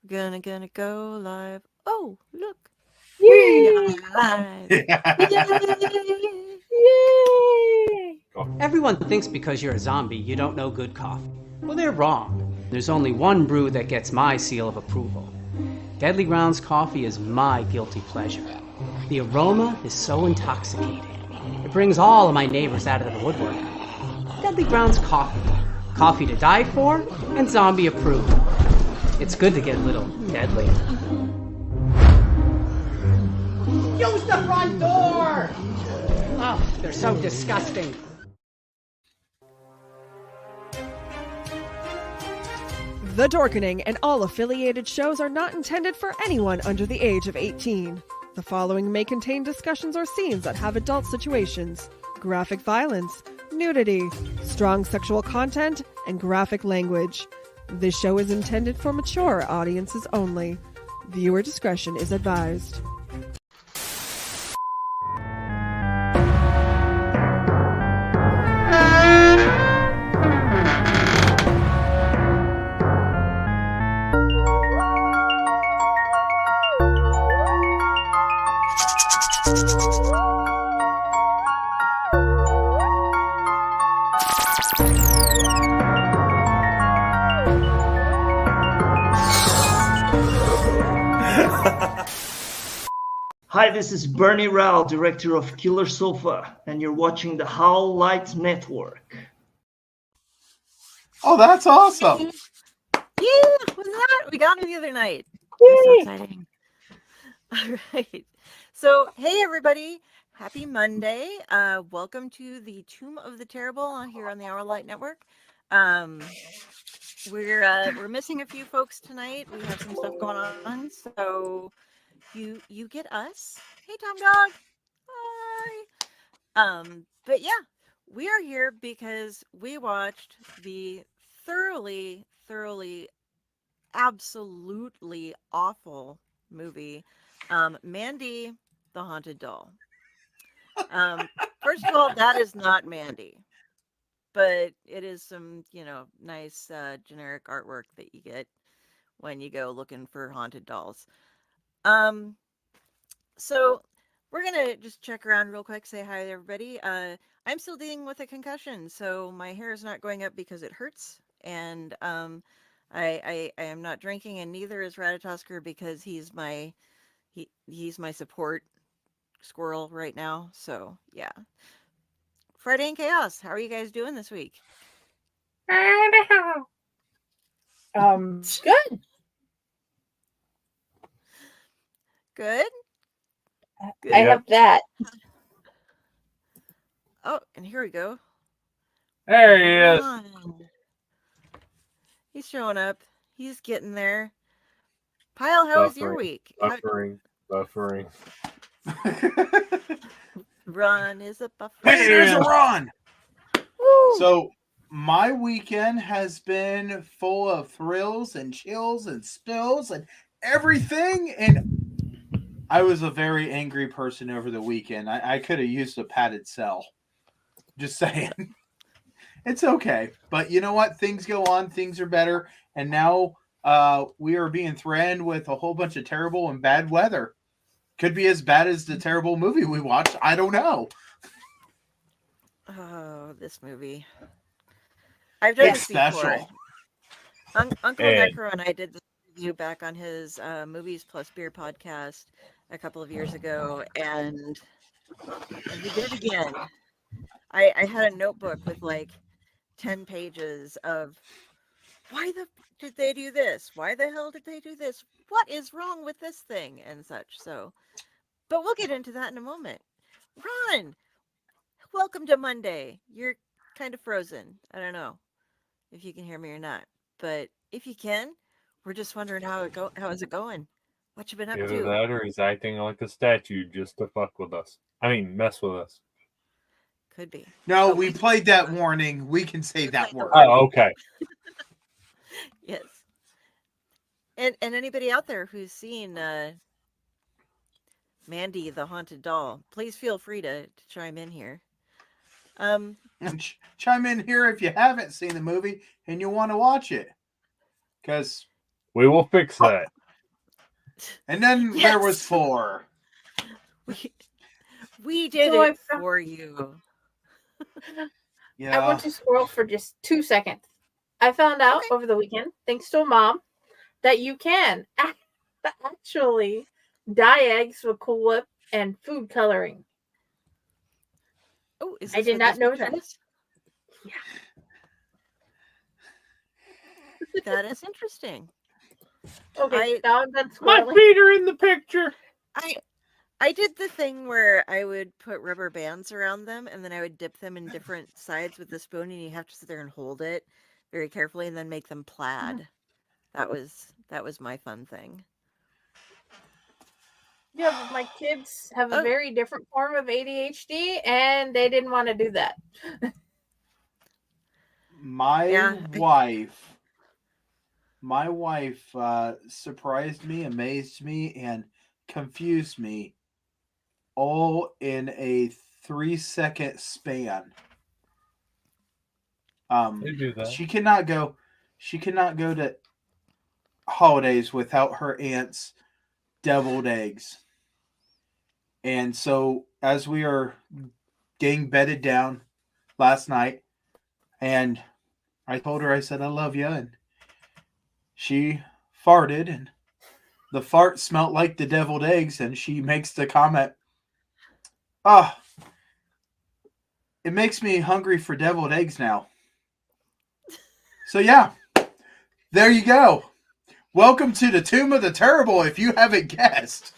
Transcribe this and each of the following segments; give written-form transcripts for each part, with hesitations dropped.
Gonna go live. Oh, look. We Yay! are live. Yay! Yay! Everyone thinks because you're a zombie, you don't know good coffee. Well, they're wrong. There's only one brew that gets my seal of approval. Deadly Grounds coffee is my guilty pleasure. The aroma is so intoxicating. It brings all of my neighbors out of the woodwork. Deadly Grounds coffee. Coffee to die for and zombie approved. It's good to get a little deadly. Use the front door! Oh, they're so disgusting. The Dorkening and all affiliated shows are not intended for anyone under the age of 18. The following may contain discussions or scenes that have adult situations, graphic violence, nudity, strong sexual content, and graphic language. This show is intended for mature audiences only. Viewer discretion is advised. Hi, this is Bernie Rao, director of Killer Sofa, and you're watching the Howl Light Network. Oh, that's awesome. Yeah, what's that? We got him the other night. That's so exciting. All right. So, hey, everybody. Happy Monday. Welcome to the Tomb of the Terrible here on the Hour Light Network. We're missing a few folks tonight. We have some stuff going on, so you get us. Hey, Tom Dog. Hi. But yeah, we are here because we watched the thoroughly, absolutely awful movie, Mandy, the Haunted Doll. First of all, that is not Mandy, but it is some, nice generic artwork that you get when you go looking for haunted dolls. So we're gonna just check around real quick, say hi to everybody. I'm still dealing with a concussion, so my hair is not going up because it hurts, and I am not drinking, and neither is Ratatosker because he's my support squirrel right now. So yeah, Friday in Chaos. How are you guys doing this week? Good. Good. I have that. Oh, and here we go. There he is. He's showing up. He's getting there. Pyle, how was your week? Buffering. Ron is a buffer. Hey, there's a Ron. Woo! So my weekend has been full of thrills and chills and spills and everything. And I was a very angry person over the weekend. I could have used a padded cell. Just saying. It's okay. But you know what? Things go on. Things are better. And now we are being threatened with a whole bunch of terrible and bad weather. Could be as bad as the terrible movie we watched. I don't know. Oh, this movie. I've done It's this before. special. Uncle Hey. Necro and I did this review back on his Movies Plus Beer podcast a couple of years ago, and we did it again. I had a notebook with like 10 pages of why did they do this? Why the hell did they do this? What is wrong with this thing? And such. So, but we'll get into that in a moment. Ron, welcome to Monday. You're kind of frozen. I don't know if you can hear me or not, but if you can, we're just wondering how is it going? What you been up Either to? that or he's acting like a statue just to fuck with us. I mean, mess with us. Could be. No, Oh, we played that warning. We can say that played the word. Oh, okay. Yes. And anybody out there who's seen Mandy the Haunted Doll, please feel free to chime in here. Chime in here if you haven't seen the movie and you want to watch it. Because We will fix that. And then there was 4. We did So it for you. Yeah. I want to scroll for just 2 seconds. I found out over the weekend, thanks to a mom, that you can actually dye eggs with Cool Whip and food coloring. Oh, is I this did what not this know picture that. is? That is interesting. Okay, I- now I'm done My scrolling. feet are in the picture. I did the thing where I would put rubber bands around them and then I would dip them in different sides with the spoon and you have to sit there and hold it very carefully and then make them plaid. That was my fun thing. Yeah, but my kids have a Oh. very different form of ADHD, and they didn't want to do that. My wife surprised me, amazed me, and confused me all in a 3-second span. They do that. She cannot go to holidays without her aunt's deviled eggs. And so as we are getting bedded down last night, and I told her, I said, I love you, and she farted, and the fart smelled like the deviled eggs, and she makes the comment, it makes me hungry for deviled eggs now. So yeah, there you go. Welcome to the Tomb of the Terrible, if you haven't guessed.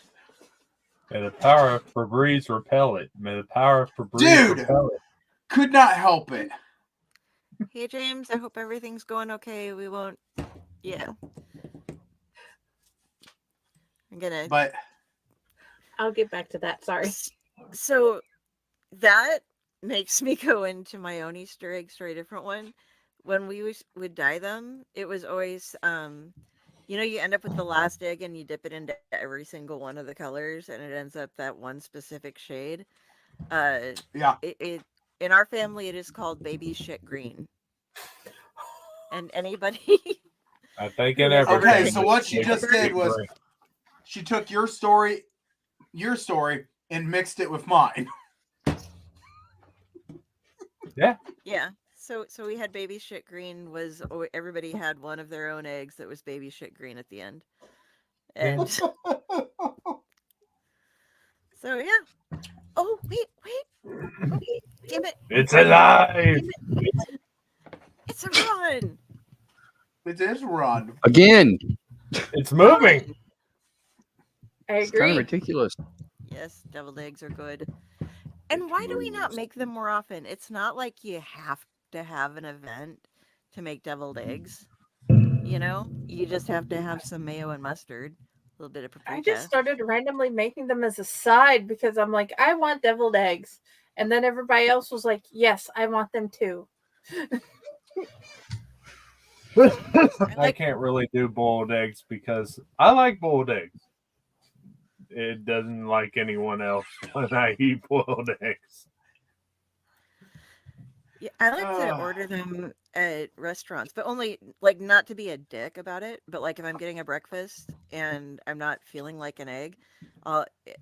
May the power of Febreze repel it. May the power of Febreze Dude! repel it. Could not help it. Hey James, I hope everything's going okay. We won't I'm gonna But I'll get back to that. Sorry. So that makes me go into my own Easter egg story, a different one. When we would dye them, it was always you end up with the last egg and you dip it into every single one of the colors and it ends up that one specific shade. yeah. It in our family it is called baby shit green. And anybody I think Who in is every Okay, everything. so what she just did was Green. she took your story, and mixed it with mine. Yeah. So we had baby shit green everybody had one of their own eggs that was baby shit green at the end. And so yeah. Oh wait. Okay. Damn it. It's alive. It's a run. It is Ron. Again, It's moving. Run. I it's kind agree. of ridiculous. Yes, deviled eggs are good. And why do we not make them more often? It's not like you have to have an event to make deviled eggs. You just have to have some mayo and mustard, a little bit of paprika. I just started randomly making them as a side because I'm like, I want deviled eggs. And then everybody else was like, yes, I want them too. I can't really do boiled eggs because I like boiled eggs. It doesn't like anyone else when I eat boiled eggs. Yeah, I like to order them at restaurants, but only like not to be a dick about it, but like if I'm getting a breakfast and I'm not feeling like an egg,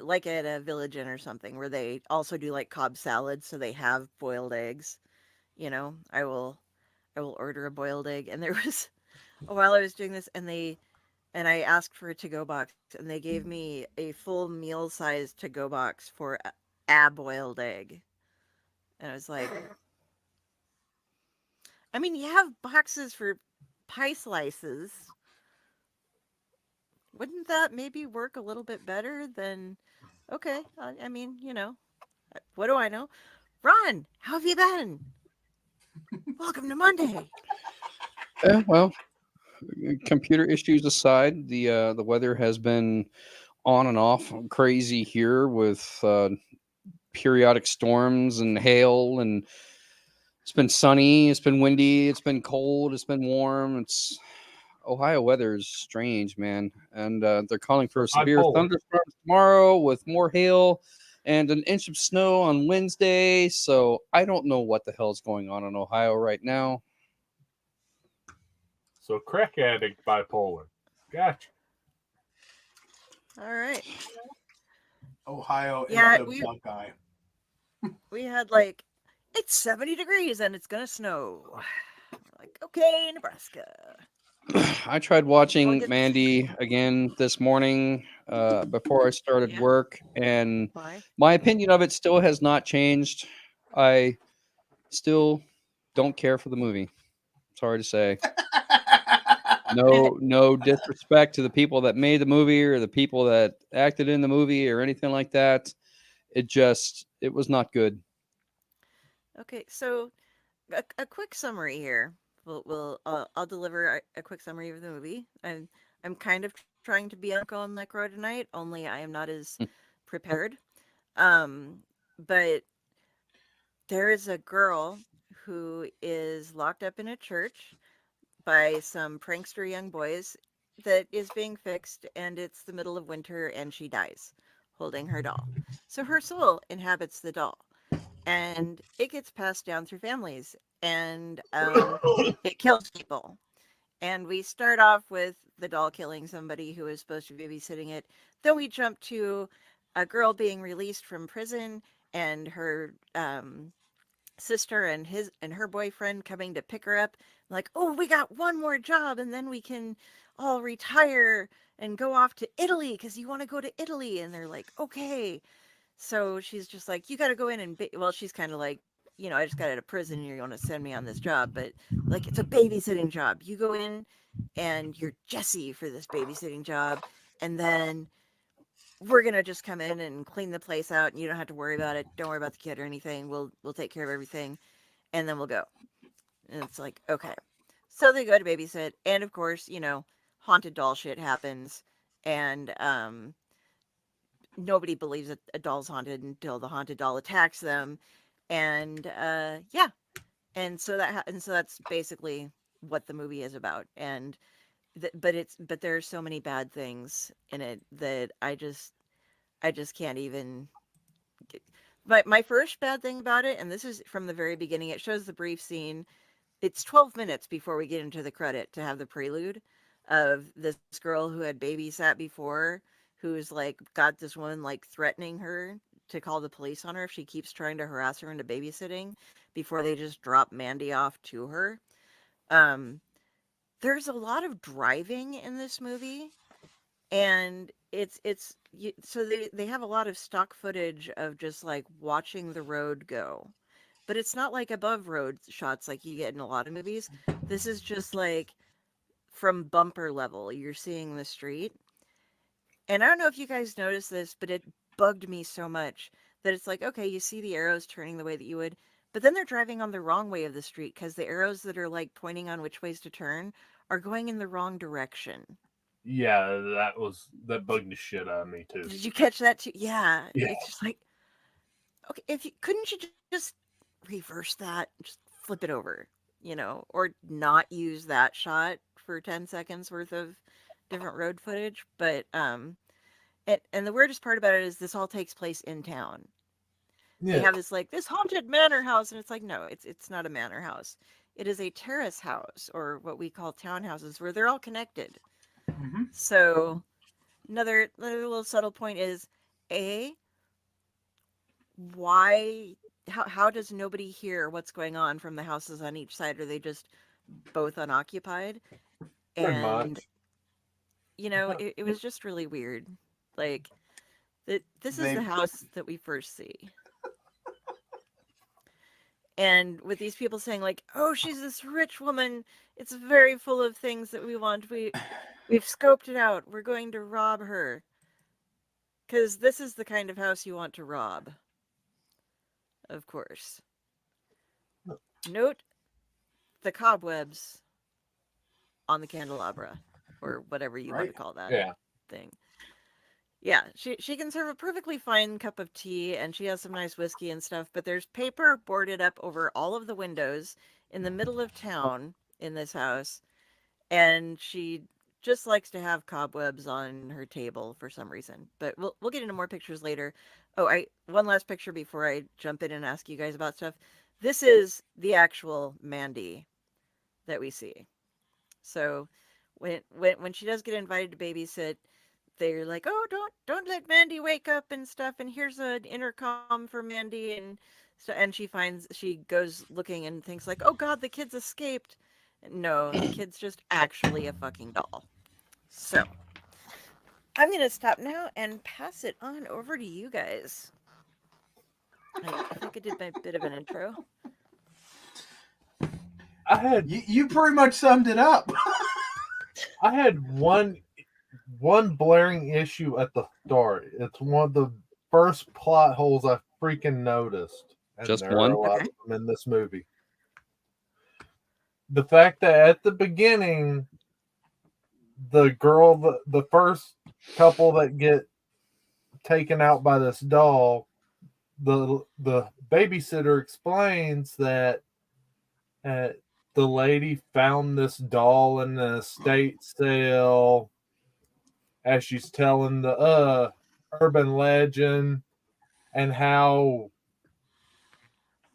like at a Village Inn or something where they also do like Cobb salads, so they have boiled eggs. I will order a boiled egg. And there was a while I was doing this, and I asked for a to-go box, and they gave me a full meal-sized to-go box for a boiled egg, and I was like. I mean, you have boxes for pie slices. Wouldn't that maybe work a little bit better than... Okay, I mean, what do I know? Ron, how have you been? Welcome to Monday. Well, computer issues aside, the weather has been on and off crazy here with periodic storms and hail, and it's been sunny, it's been windy, it's been cold, it's been warm. Ohio weather is strange, man, and they're calling for severe thunderstorms tomorrow with more hail and an inch of snow on Wednesday. So I don't know what the hell's going on in Ohio right now. So crack addict bipolar. Gotcha. All right. Ohio Yeah, is the Buckeye. we had like it's 70 degrees and it's gonna snow. We're like, okay, Nebraska. I tried watching Mandy again this morning before I started Yeah. work, and Why? my opinion of it still has not changed. I still don't care for the movie. Sorry to say. No disrespect to the people that made the movie or the people that acted in the movie or anything like that. It was not good. Okay, so a quick summary here. I'll deliver a quick summary of the movie. I'm kind of trying to be Uncle on that crow tonight, only I am not as prepared. But there is a girl who is locked up in a church by some prankster young boys that is being fixed, and it's the middle of winter, and she dies holding her doll. So her soul inhabits the doll, and it gets passed down through families, and it kills people. And we start off with the doll killing somebody who is supposed to be babysitting it. Then we jump to a girl being released from prison and her sister and her boyfriend coming to pick her up, like, oh, we got one more job and then we can all retire and go off to Italy because you want to go to Italy. And they're like, okay. So she's just like, you got to go in and well, she's kind of like, I just got out of prison and you're going to send me on this job, but like, it's a babysitting job. You go in and you're Jesse for this babysitting job, and then we're gonna just come in and clean the place out, and you don't have to worry about it. Don't worry about the kid or anything. We'll take care of everything, and then we'll go. And it's like, okay. So they go to babysit, and of course, haunted doll shit happens, and nobody believes that a doll's haunted until the haunted doll attacks them, and yeah, and so that's basically what the movie is about, and but there are so many bad things in it that I just can't even get. My first bad thing about it, and this is from the very beginning, it shows the brief scene. It's 12 minutes before we get into the credit to have the prelude of this girl who had babysat before, who's like got this woman like threatening her to call the police on her if she keeps trying to harass her into babysitting before they just drop Mandy off to her. Um, there's a lot of driving in this movie, and so they have a lot of stock footage of just like watching the road go, but it's not like above road shots like you get in a lot of movies. This is just like from bumper level, you're seeing the street. And I don't know if you guys noticed this, but it bugged me so much that it's like, okay, you see the arrows turning the way that you would, but then they're driving on the wrong way of the street because the arrows that are like pointing on which ways to turn are going in the wrong direction. Yeah, that bugged the shit out of me too. Did you catch that too? Yeah. Yeah. It's just like, okay, if you couldn't you just reverse that, just flip it over, or not use that shot for 10 seconds worth of different road footage. But and the weirdest part about it is this all takes place in town. They have this like this haunted manor house, and it's like, no, it's not a manor house. It is a terrace house, or what we call townhouses, where they're all connected. Mm-hmm. So another little subtle point is, why, how does nobody hear what's going on from the houses on each side? Are they just both unoccupied? And it was just really weird. Like, this is the house that we first see. And with these people saying like, oh, she's this rich woman, it's very full of things that we want, we've scoped it out, we're going to rob her, because this is the kind of house you want to rob, of course. Note the cobwebs on the candelabra, or whatever you want to call that thing. Yeah, she can serve a perfectly fine cup of tea, and she has some nice whiskey and stuff, but there's paper boarded up over all of the windows in the middle of town in this house, and she just likes to have cobwebs on her table for some reason. But we'll get into more pictures later. Oh, one last picture before I jump in and ask you guys about stuff. This is the actual Mandy that we see. So when she does get invited to babysit, they're like, "Oh, don't let Mandy wake up and stuff." And here's an intercom for Mandy, and so and she goes looking and thinks like, "Oh God, the kid's escaped." No, the kid's just actually a fucking doll. So I'm gonna stop now and pass it on over to you guys. I think I did my bit of an intro. You pretty much summed it up. I had one blaring issue at the start. It's one of the first plot holes I freaking noticed. And Just there one? are a lot Okay. of them in this movie. The fact that at the beginning, the girl, the first couple that get taken out by this doll, the babysitter explains that the lady found this doll in an estate sale as she's telling the urban legend, and how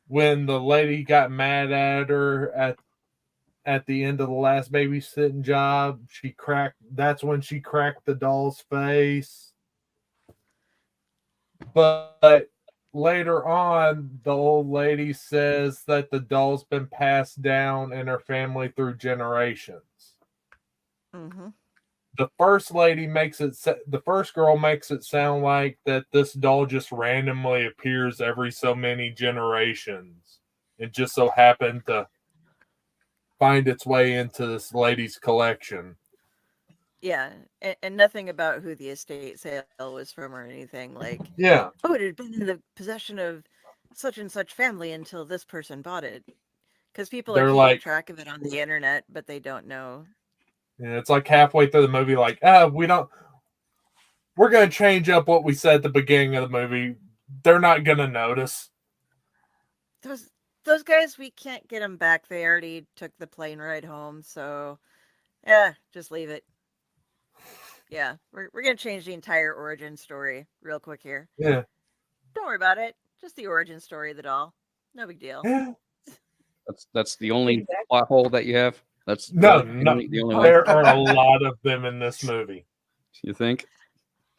when the lady got mad at her at the end of the last babysitting job, that's when she cracked the doll's face. But later on, the old lady says that the doll's been passed down in her family through generations. Mm-hmm. The first girl makes it sound like that this doll just randomly appears every so many generations. It just so happened to find its way into this lady's collection. Yeah, and nothing about who the estate sale was from or anything. Like, Yeah. oh, it had been in the possession of such and such family until this person bought it. Because people are They're keeping like, track of it on the internet, but they don't know. yeah, it's like halfway through the movie, like, we're going to change up what we said at the beginning of the movie. They're not going to notice. Those guys, we can't get them back. They already took the plane ride home, so yeah, just leave it. Yeah, we're going to change the entire origin story real quick here. Yeah. Don't worry about it. Just the origin story of the doll. No big deal. Yeah. That's the only plot hole that you have. That's No, the only one. there are a lot of them in this movie. You think?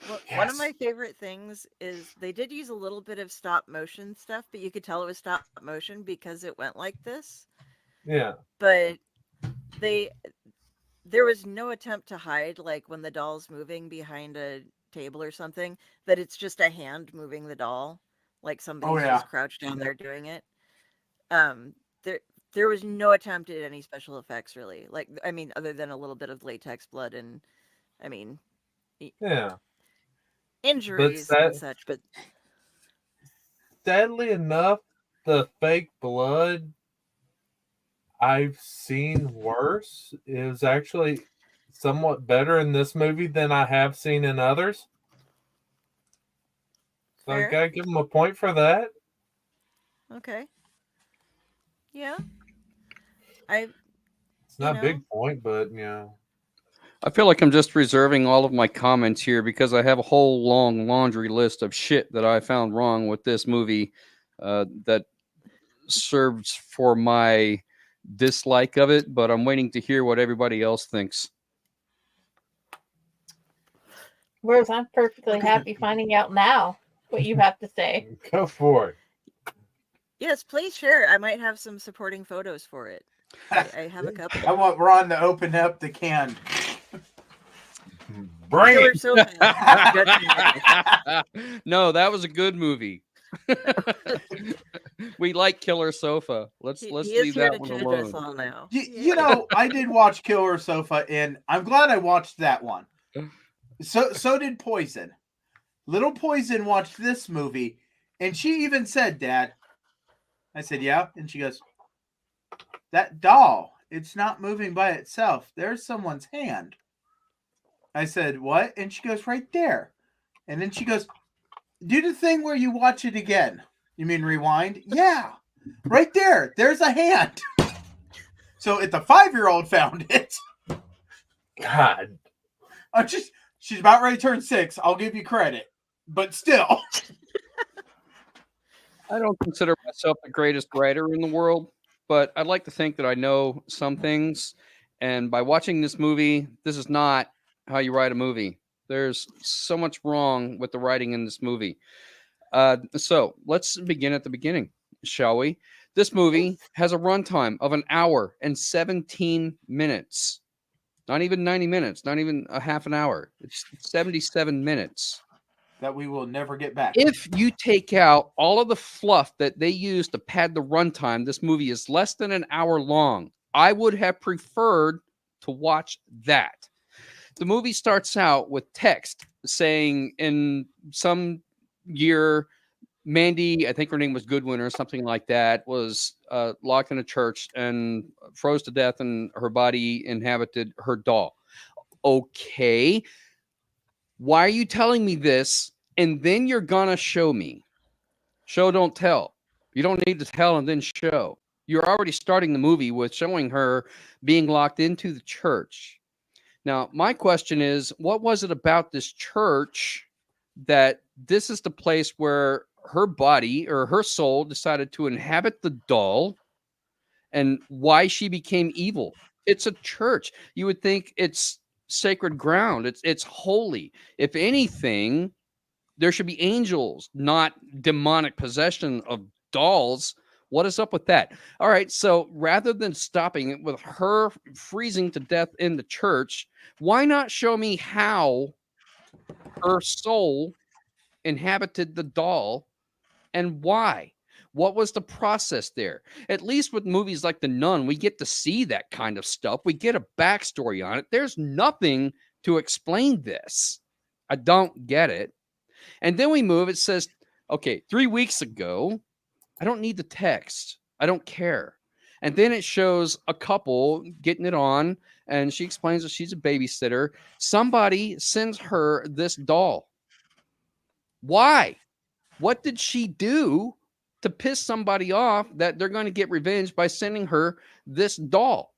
Well, Yes. One of my favorite things is they did use a little bit of stop motion stuff, but you could tell it was stop motion because it went like this. Yeah. But there was no attempt to hide, like when the doll's moving behind a table or something, that it's just a hand moving the doll, like somebody's just crouched down there doing it. There was no attempt at any special effects, really. Like, I mean, other than a little bit of latex blood and, I mean, Yeah. injuries and such. But sadly enough, the fake blood I've seen worse is actually somewhat better in this movie than I have seen in others. So I gotta give them a point for that. Okay. Yeah. It's not a big point, but yeah. I feel like I'm just reserving all of my comments here because I have a whole long laundry list of shit that I found wrong with this movie that serves for my dislike of it, but I'm waiting to hear what everybody else thinks. Whereas I'm perfectly happy finding out now what you have to say. Go for it. Yes, please share. I might have some supporting photos for it. I have a couple. I want Ron to open up the can. Bring Killer it. Sofa. No, that was a good movie. We like Killer Sofa. Let's leave that one alone. All now. You know, I did watch Killer Sofa, and I'm glad I watched that one. So did Poison. Little Poison watched this movie, and she even said, "Dad." I said, "Yeah," and she goes, "That doll, it's not moving by itself. There's someone's hand." I said, "What?" And she goes, "Right there." And then she goes, "Do the thing where you watch it again." You mean rewind? Yeah. Right there. There's a hand. So if the 5-year-old found it. God. She's about ready to turn 6. I'll give you credit. But still. I don't consider myself the greatest writer in the world, but I'd like to think that I know some things. And by watching this movie, this is not how you write a movie. There's so much wrong with the writing in this movie. So let's begin at the beginning, shall we? This movie has a runtime of 1 hour and 17 minutes. Not even 90 minutes, not even a half an hour. It's 77 minutes. That we will never get back. If you take out all of the fluff that they use to pad the runtime, this movie is less than 1 hour long. I would have preferred to watch that. The movie starts out with text saying in some year, Mandy, I think her name was Goodwin or something like that, was locked in a church and froze to death, and her body inhabited her doll. Okay. Why are you telling me this? And then you're going to show me. Show, don't tell. You don't need to tell and then show. You're already starting the movie with showing her being locked into the church. Now, my question is, what was it about this church that this is the place where her body or her soul decided to inhabit the doll, and why she became evil? It's a church. You would think it's sacred ground. It's holy. If anything, there should be angels, not demonic possession of dolls. What is up with that? All right, so rather than stopping it with her freezing to death in the church, why not show me how her soul inhabited the doll and why? What was the process there? At least with movies like The Nun, we get to see that kind of stuff. We get a backstory on it. There's nothing to explain this. I don't get it. And then we move. It says, okay, 3 weeks ago, I don't need the text. I don't care. And then it shows a couple getting it on, and she explains that she's a babysitter. Somebody sends her this doll. Why? What did she do to piss somebody off that they're going to get revenge by sending her this doll?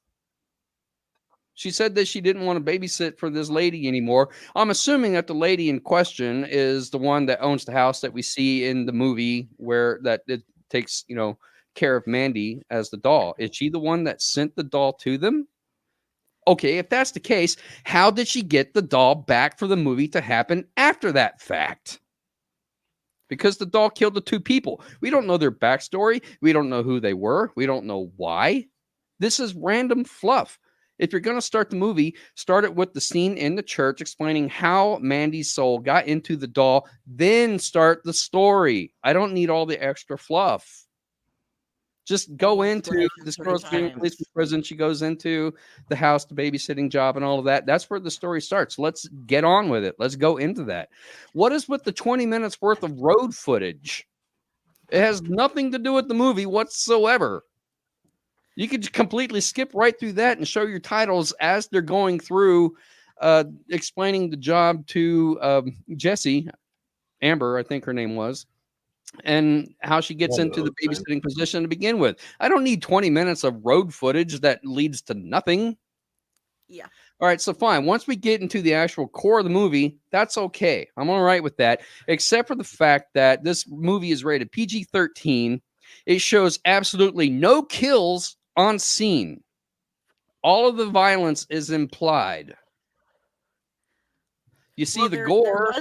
She said that she didn't want to babysit for this lady anymore. I'm assuming that the lady in question is the one that owns the house that we see in the movie where that it takes, care of Mandy as the doll. Is she the one that sent the doll to them? Okay, if that's the case, how did she get the doll back for the movie to happen after that fact? Because the doll killed the two people. We don't know their backstory. We don't know who they were. We don't know why. This is random fluff. If you're going to start the movie, start it with the scene in the church explaining how Mandy's soul got into the doll, then start the story. I don't need all the extra fluff. Just go into this girl's being released from prison. She goes into the house, the babysitting job, and all of that. That's where the story starts. Let's get on with it. Let's go into that. What is with the 20 minutes worth of road footage? It has nothing to do with the movie whatsoever. You could completely skip right through that and show your titles as they're going through explaining the job to Jessie, Amber, I think her name was, and how she gets into the babysitting position to begin with. I don't need 20 minutes of road footage that leads to nothing. Yeah. All right, so fine. Once we get into the actual core of the movie, that's okay. I'm all right with that, except for the fact that this movie is rated PG-13. It shows absolutely no kills on scene. All of the violence is implied. You see the gore,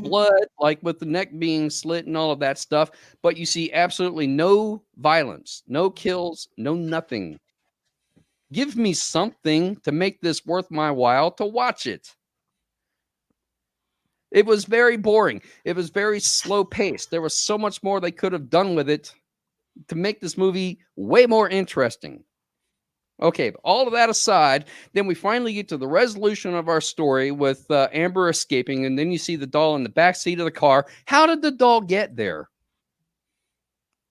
blood, like with the neck being slit and all of that stuff, but you see absolutely no violence, no kills, no nothing. Give me something to make this worth my while to watch it. It was very boring. It was very slow paced. There was so much more they could have done with it to make this movie way more interesting. Okay, but all of that aside, then we finally get to the resolution of our story with Amber escaping, and then you see the doll in the back seat of the car. How did the doll get there?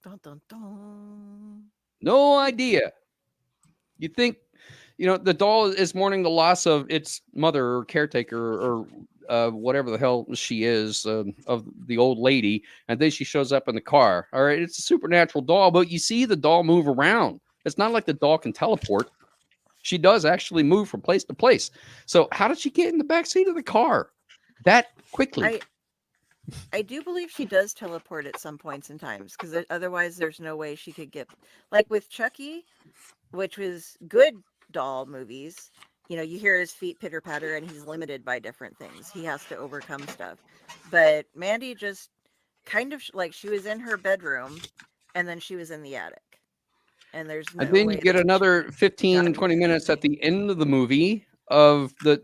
Dun, dun, dun. No idea. You think, the doll is mourning the loss of its mother or caretaker or whatever the hell she is, of the old lady, and then she shows up in the car. All right, it's a supernatural doll, but you see the doll move around. It's not like the doll can teleport. She does actually move from place to place. So how did she get in the back seat of the car that quickly? I do believe she does teleport at some points in times, because otherwise there's no way she could get, like with Chucky, which was good doll movies, you know, you hear his feet pitter patter and he's limited by different things. He has to overcome stuff. But Mandy just kind of like she was in her bedroom and then she was in the attic. And there's no And then way you get that another 15, 20 minutes at the end of the movie of the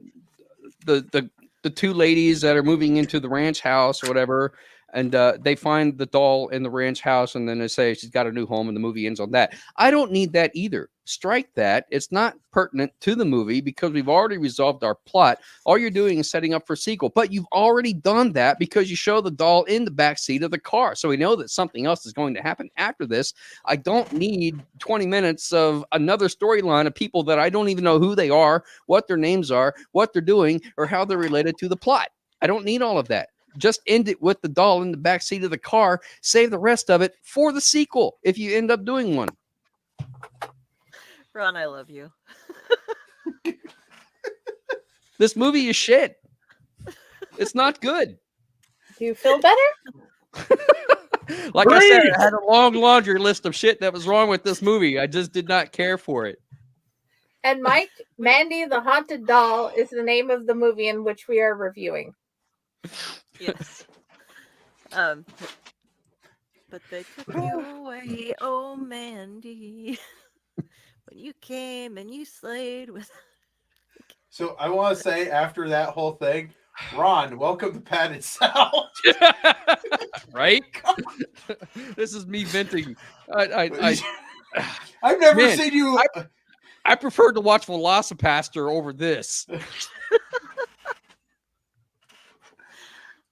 two ladies that are moving into the ranch house or whatever, and they find the doll in the ranch house, and then they say she's got a new home, and the movie ends on that. I don't need that either. Strike that. It's not pertinent to the movie because we've already resolved our plot. All you're doing is setting up for sequel, but you've already done that because you show the doll in the back seat of the car, so we know that something else is going to happen after this. I don't need 20 minutes of another storyline of people that I don't even know who they are, what their names are, what they're doing, or how they're related to the plot. I don't need all of that. Just end it with the doll in the back seat of the car. Save the rest of it for the sequel if you end up doing one. Ron, I love you. This movie is shit. It's not good. Do you feel better? Like I said, I had a long laundry list of shit that was wrong with this movie. I just did not care for it. And Mike, Mandy the Haunted Doll is the name of the movie in which we are reviewing. Yes. But they took you away, oh Mandy. When you came and you slayed with. So I want to say after that whole thing, Ron, welcome to Padded South. Right? This is me venting. I've never Man, seen you. I prefer to watch Velocipaster over this.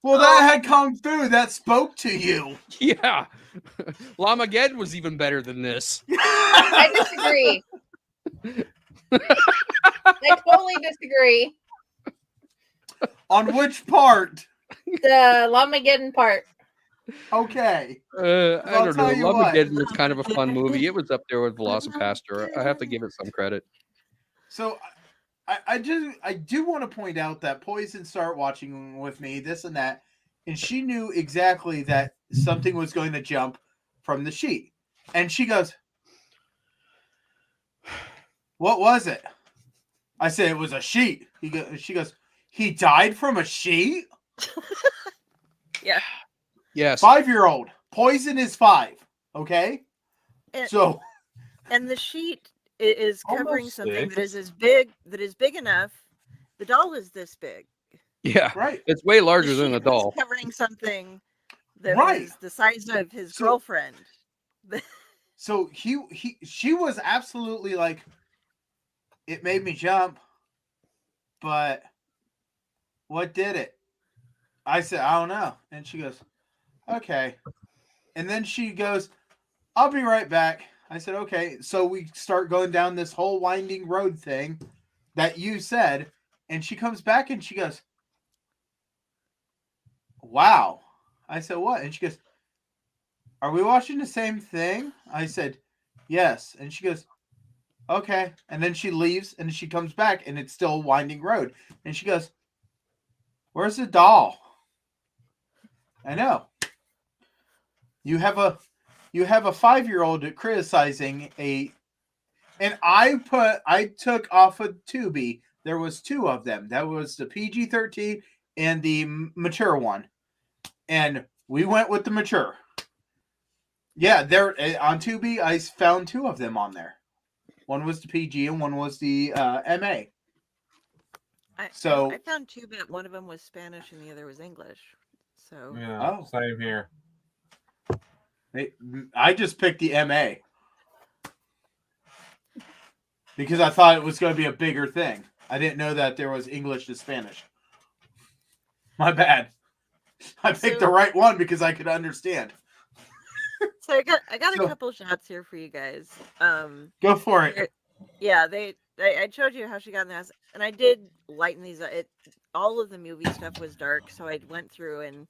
Well, that had kung fu that spoke to you. Yeah. Lamageddon was even better than this. I disagree. I totally disagree. On which part? The Lamageddon part. Okay. I don't know. tell you what. Lamageddon was kind of a fun movie. It was up there with Velocipaster. I have to give it some credit. So I do want to point out that Poison started watching with me, this and that, and she knew exactly that something was going to jump from the sheet. And she goes, "What was it?" I said, "It was a sheet." She goes, "He died from a sheet?" Yeah. Yes. 5-year-old. Poison is 5. Okay? And, So and the sheet is covering Almost something six. that is big enough. The doll is this big. Yeah. right. It's way larger than sheet a doll. was covering something that Right. was the size of his So- girlfriend. So she was absolutely like, it made me jump, but what did it? I said, I don't know. And she goes, okay. And then she goes, I'll be right back. I said, okay. So we start going down this whole winding road thing that you said. And she comes back and she goes, wow. I said, what? And she goes, are we watching the same thing? I said, yes. And she goes, okay. And then she leaves and she comes back and it's still winding road. And she goes, where's the doll? I know. You have a 5-year-old criticizing a, and I took off of Tubi. There was 2 of them. That was the PG-13 and the mature one. And we went with the mature. Yeah, there on Tubi, I found 2 of them on there. One was the PG and one was the MA. I So found 2, but one of them was Spanish and the other was English. So Yeah, Oh. same here. I just picked the MA because I thought it was going to be a bigger thing. I didn't know that there was English to Spanish. My bad. I picked the So- right one because I could understand. So I got So- a couple shots here for you guys. Go for it. Yeah, I showed you how she got in the house, and I did lighten these. All of the movie stuff was dark, so I went through and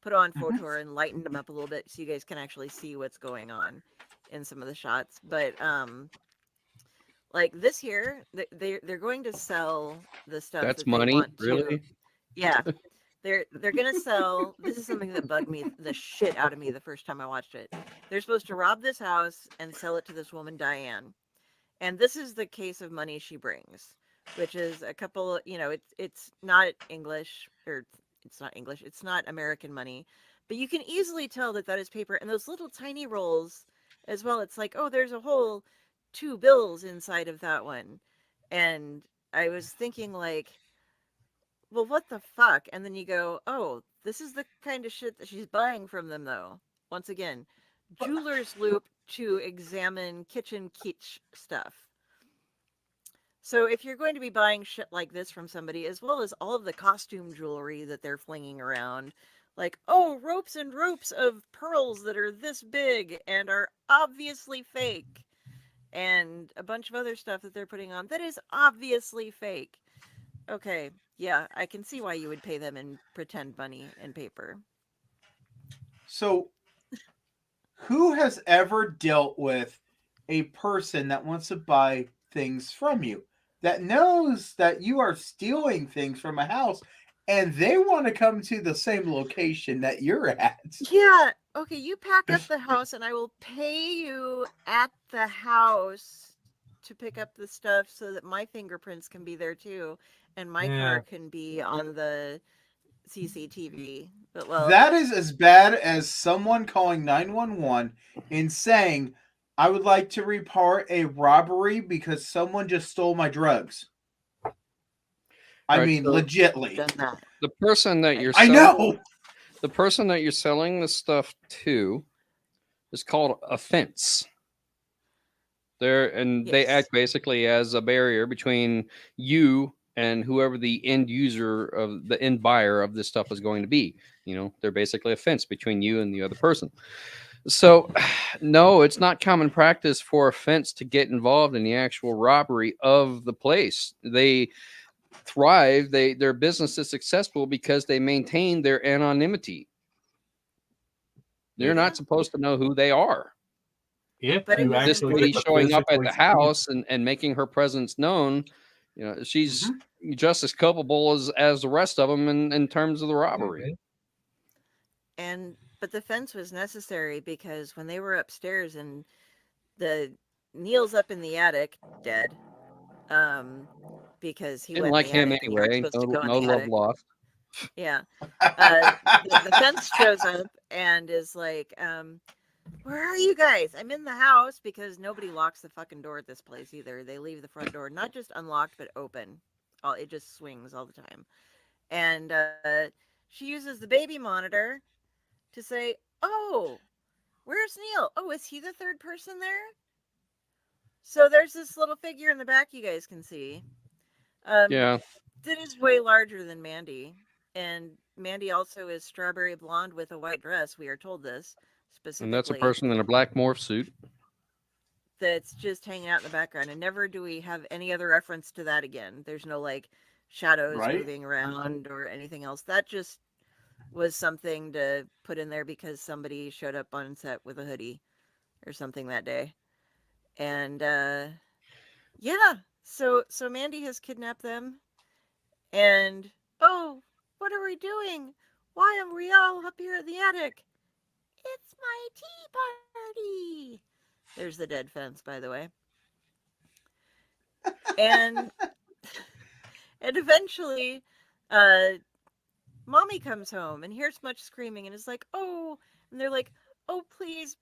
put on Photor and lightened them up a little bit so you guys can actually see what's going on in some of the shots. But like this here, they're going to sell the stuff. That's that they money, want to. really? Yeah. They're gonna sell. This is something that bugged me the shit out of me the first time I watched it. They're supposed to rob this house and sell it to this woman Diane, And this is the case of money she brings, which is a couple, it's not English, or it's not English, it's not American money, but you can easily tell that that is paper. And those little tiny rolls as well, it's like, oh, there's a whole 2 bills inside of that one. And I was thinking, like, well, what the fuck? And then you go, oh, this is the kind of shit that she's buying from them, though. Once again, jeweler's loop to examine kitchen kitsch stuff. So if you're going to be buying shit like this from somebody, as well as all of the costume jewelry that they're flinging around, like, oh, ropes and ropes of pearls that are this big and are obviously fake, and a bunch of other stuff that they're putting on that is obviously fake. Okay, yeah, I can see why you would pay them in pretend money and paper. So, who has ever dealt with a person that wants to buy things from you, that knows that you are stealing things from a house, and they want to come to the same location that you're at? Yeah, okay, you pack up the house and I will pay you at the house to pick up the stuff so that my fingerprints can be there too, and my car can be on the CCTV. But well, that is as bad as someone calling 911 and saying, I would like to report a robbery because someone just stole my drugs. I mean, legitly. done that. The person that you're I know. the person that you're selling the stuff to is called a fence. They act basically as a barrier between you and whoever the end user of the end buyer of this stuff is going to be. They're basically a fence between you and the other person. So, no, it's not common practice for a fence to get involved in the actual robbery of the place. They thrive. Their business is successful because they maintain their anonymity. They're not supposed to know who they are. If But you This actually lady showing up at physically the see- house and making her presence known, she's just as culpable as the rest of them in terms of the robbery. But the fence was necessary because when they were upstairs and Neil's up in the attic dead, because he Didn't went like in the him attic and you weren't anyway. supposed to go in No the love attic. lost. Yeah. The fence shows up and is like, where are you guys? I'm in the house, because nobody locks the fucking door at this place either. They leave the front door not just unlocked but open. It just swings all the time. And she uses the baby monitor to say, oh, where's Neil? Oh, is he the third person there? So there's this little figure in the back you guys can see. Yeah. That is way larger than Mandy. And Mandy also is strawberry blonde with a white dress. We are told this specifically. And that's a person in a black morph suit. That's just hanging out in the background. And never do we have any other reference to that again. There's no like shadows moving around or anything else. That just was something to put in there because somebody showed up on set with a hoodie or something that day. And so Mandy has kidnapped them. And oh, what are we doing? Why are we all up here in the attic? It's my tea party. There's the dead fence, by the way. And eventually, Mommy comes home and hears much screaming and is like, oh, and they're like, oh, please,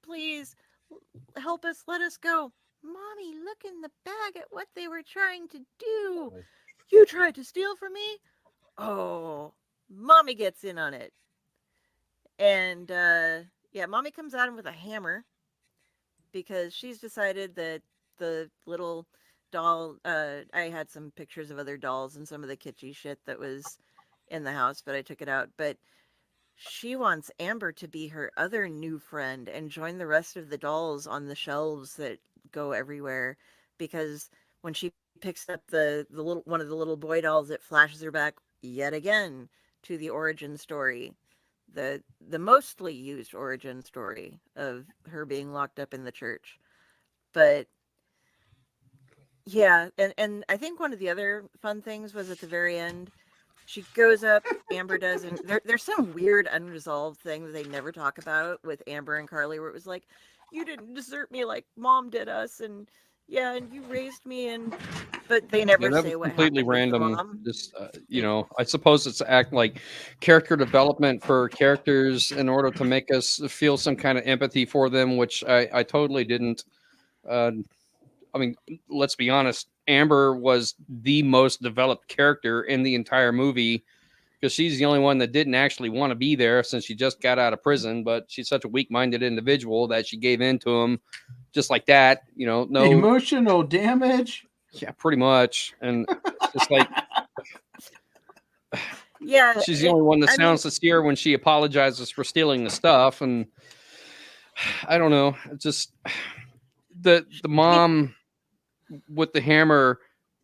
help us, let us go. Mommy, look in the bag at what they were trying to do. You tried to steal from me? Oh, Mommy gets in on it. And, Mommy comes at him with a hammer because she's decided that the little doll, I had some pictures of other dolls and some of the kitschy shit that was in the house, but I took it out. But she wants Amber to be her other new friend and join the rest of the dolls on the shelves that go everywhere, because when she picks up the little one of the little boy dolls, it flashes her back yet again to the origin story, the mostly used origin story of her being locked up in the church. But yeah, and I think one of the other fun things was at the very end, she goes up, Amber does, and there's some weird unresolved thing that they never talk about with Amber and Carly, where it was like, you didn't desert me like Mom did us, and yeah, and you raised me, and but they Yeah, never that say was what completely happened with the random. mom. Just I suppose it's act like character development for characters in order to make us feel some kind of empathy for them, which I totally didn't. Uh, I mean, let's be honest. Amber was the most developed character in the entire movie because she's the only one that didn't actually want to be there since she just got out of prison. But she's such a weak-minded individual that she gave in to him just like that. No, Emotional damage. yeah, pretty much. And it's just like Yeah, she's the only one that I mean, sounds sincere when she apologizes for stealing the stuff. And I don't know. It's just the mom with the hammer.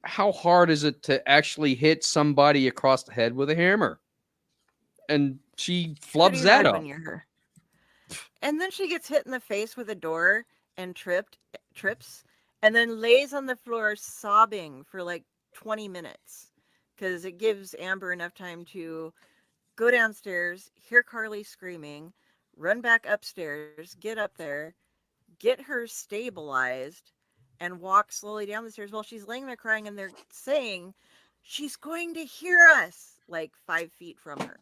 How hard is it to actually hit somebody across the head with a hammer? And she flubs pretty that hard up. when you're her. And then she gets hit in the face with a door and trips, and then lays on the floor sobbing for like 20 minutes because it gives Amber enough time to go downstairs, hear Carly screaming, run back upstairs, get up there, get her stabilized, and walk slowly down the stairs while she's laying there crying. And they're saying she's going to hear us like 5 feet from her.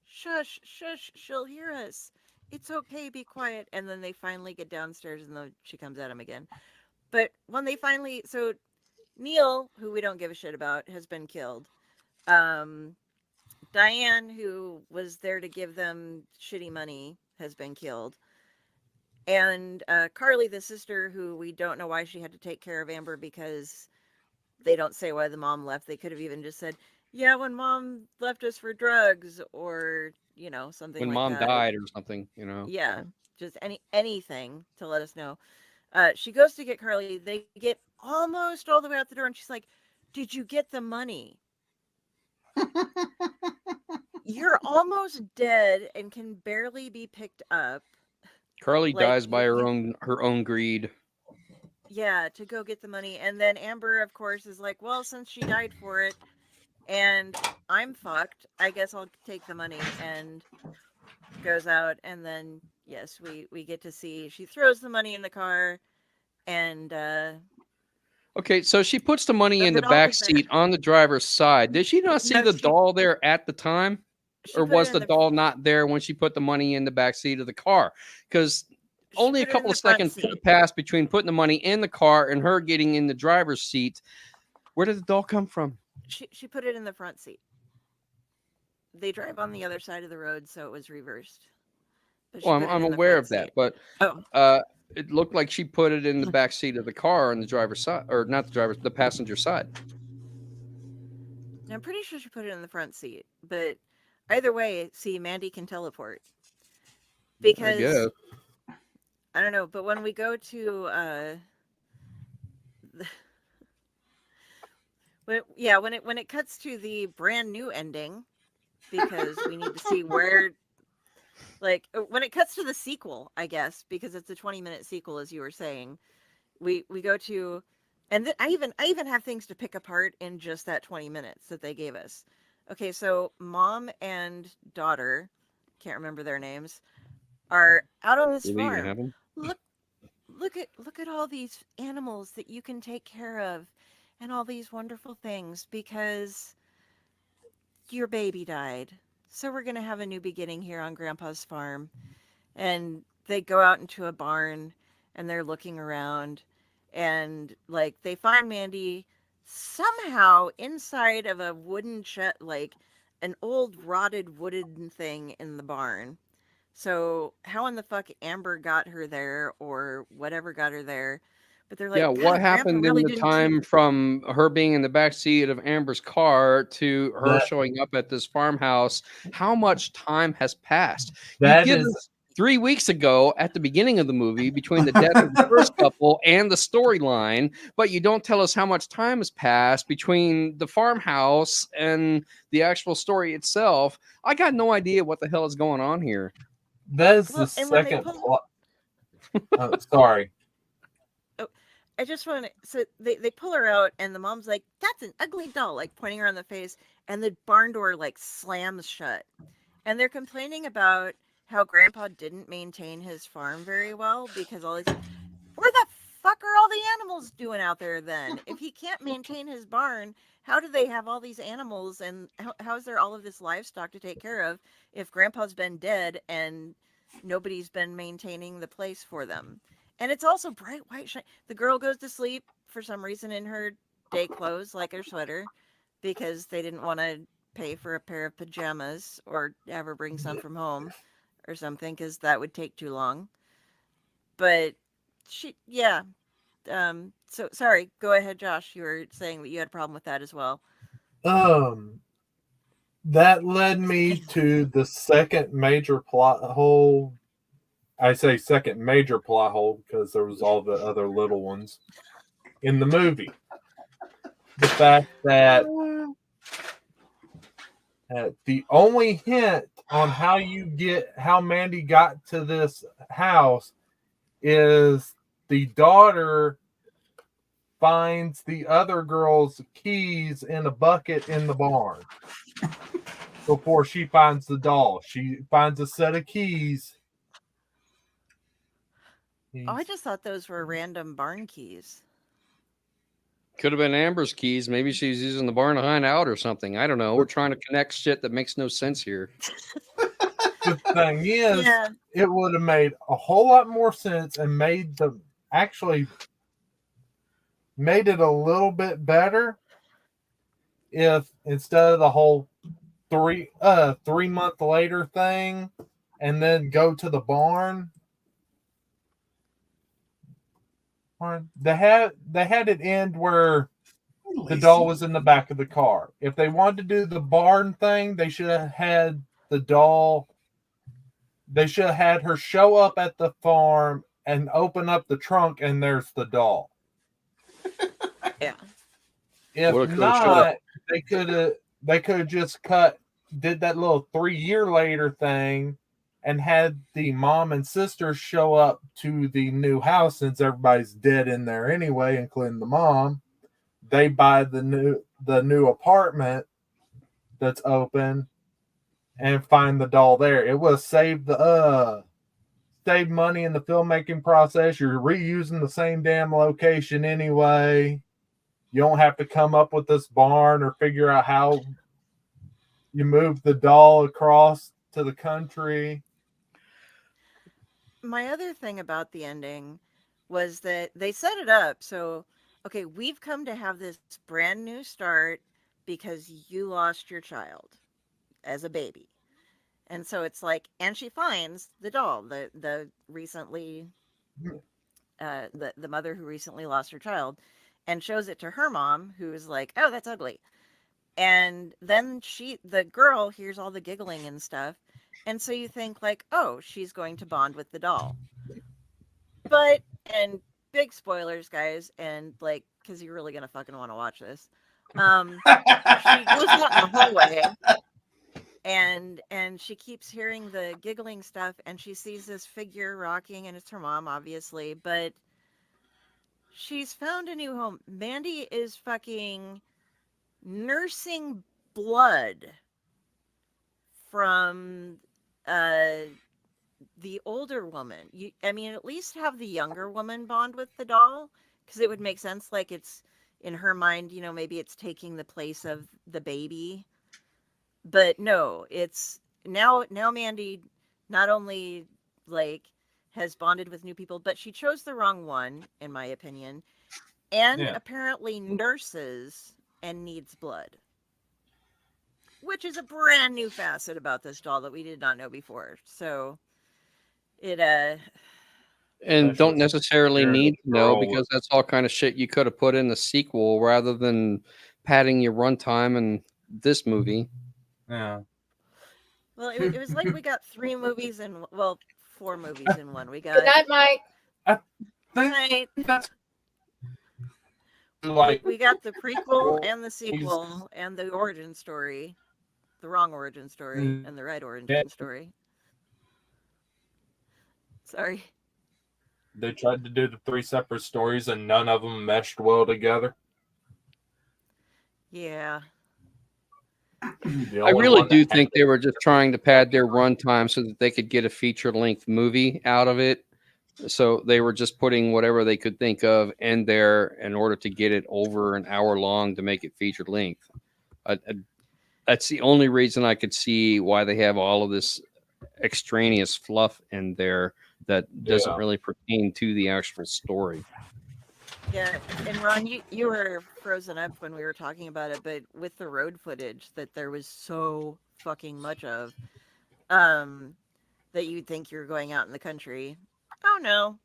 Shush, shush, she'll hear us. It's okay, be quiet. And then they finally get downstairs and then she comes at him again. But when they finally, so Neil, who we don't give a shit about, has been killed. Diane, who was there to give them shitty money, has been killed. And Carly, the sister, who we don't know why she had to take care of Amber because they don't say why the mom left. They could have even just said, yeah, when mom left us for drugs or, something When like mom that. died or something, Yeah, just anything to let us know. She goes to get Carly. They get almost all the way out the door and she's like, did you get the money? You're almost dead and can barely be picked up. Carly Like, dies by her own greed. yeah, to go get the money. And then Amber, of course, is like, well, since she died for it and I'm fucked, I guess I'll take the money, and goes out. And then, yes, we get to see she throws the money in the car, and Okay, so she puts the money in the the doll back is there. seat on the driver's side. Did she not see No, the doll there at the time? She Or put it was in the doll not there when she put the money in the back seat of the car? Because she only a put it in couple the of front seconds seat. could have passed between putting the money in the car and her getting in the driver's seat. Where did the doll come from? She put it in the front seat. They drive on the other side of the road, so it was reversed. But she Well, put it I'm in the aware front of that, seat. but Oh, it looked like she put it in the back seat of the car on the driver's side, or not the driver's, the passenger side. I'm pretty sure she put it in the front seat. But either way, see, Mandy can teleport. I Because guess. I don't know, but when we go to when it cuts to the brand new ending, because we need to see where, like, when it cuts to the sequel, I guess, because it's a 20-minute sequel, as you were saying, we go to, and I even have things to pick apart in just that 20 minutes that they gave us. Okay, so mom and daughter, can't remember their names, are out on this Do they even farm. have them? Look at all these animals that you can take care of and all these wonderful things because your baby died. So we're going to have a new beginning here on Grandpa's farm. And they go out into a barn and they're looking around, and like they find Mandy somehow inside of a wooden shed, like an old rotted wooden thing in the barn. So how in the fuck Amber got her there or whatever got her there? But they're Yeah, like, what God, Grandpa happened in really the didn't keep. time from her being in the back seat of Amber's car to her That- showing up at this farmhouse? How much time has passed? That you give is us 3 weeks ago at the beginning of the movie between the death of the first couple and the storyline, but you don't tell us how much time has passed between the farmhouse and the actual story itself. I got no idea what the hell is going on here. That is Well, the and when they second pull, plot. Sorry. I just want to. So they pull her out, and the mom's like, "That's an ugly doll," like pointing her on the face, and the barn door like slams shut. And they're complaining about how Grandpa didn't maintain his farm very well because all these. Where the fuck are all the animals doing out there then? If he can't maintain his barn, how do they have all these animals, and how is there all of this livestock to take care of if Grandpa's been dead and nobody's been maintaining the place for them? And it's also bright white shine. The girl goes to sleep for some reason in her day clothes, like her sweater, because they didn't want to pay for a pair of pajamas or have her bring some from home or something, because that would take too long. But yeah. So sorry, go ahead, Josh. You were saying that you had a problem with that as well. That led me to the second major plot hole. I say second major plot hole because there was all the other little ones in the movie. The fact that the only hint on how Mandy got to this house is the daughter finds the other girl's keys in a bucket in the barn before she finds the doll. She finds a set of keys. Oh, I just thought those were random barn keys. Could have been Amber's keys. Maybe she's using the barn to hide out or something. I don't know. We're trying to connect shit that makes no sense here. The thing is, it would have made a whole lot more sense and made it a little bit better if instead of the whole 3 month later thing and then go to the barn. They had it end where the doll was in the back of the car. If they wanted to do the barn thing, they should have had the doll. They should have had her show up at the farm and open up the trunk, and there's the doll. Yeah. If not, they could have just did that little 3 year later thing and had the mom and sister show up to the new house since everybody's dead in there anyway, including the mom. They buy the new apartment that's open and find the doll there. It will save save money in the filmmaking process. You're reusing the same damn location anyway. You don't have to come up with this barn or figure out how you move the doll across to the country. My other thing about the ending was that they set it up so, okay, we've come to have this brand new start because you lost your child as a baby. And so it's like, and she finds the doll, the recently, the mother who recently lost her child, and shows it to her mom, who is like, oh, that's ugly. And then the girl hears all the giggling and stuff. And so you think like, oh, she's going to bond with the doll. But, and big spoilers, guys, and like, because you're really going to fucking want to watch this. She goes out in the hallway and she keeps hearing the giggling stuff, and she sees this figure rocking, and it's her mom, obviously, but she's found a new home. Mandy is fucking nursing blood from the older woman. I mean, at least have the younger woman bond with the doll, because it would make sense. Like, it's in her mind, maybe it's taking the place of the baby. But no, it's now Mandy not only like has bonded with new people, but she chose the wrong one, in my opinion, and apparently nurses and needs blood, which is a brand new facet about this doll that we did not know before. So it and don't necessarily need to know, because that's all kind of shit you could have put in the sequel rather than padding your runtime in this movie. Yeah. Well, it was like we got 4 movies in one. We got Good night, Mike. That's like we got the prequel and the sequel and the origin story, the wrong origin story and the right origin story. Sorry. They tried to do the 3 separate stories and none of them meshed well together. Yeah. I really do think they were just trying to pad their runtime so that they could get a feature-length movie out of it. So they were just putting whatever they could think of in there in order to get it over an hour long to make it feature length. That's the only reason I could see why they have all of this extraneous fluff in there that doesn't really pertain to the actual story. Yeah, and Ron, you were frozen up when we were talking about it, but with the road footage that there was so fucking much of, that you'd think you're going out in the country. Oh no,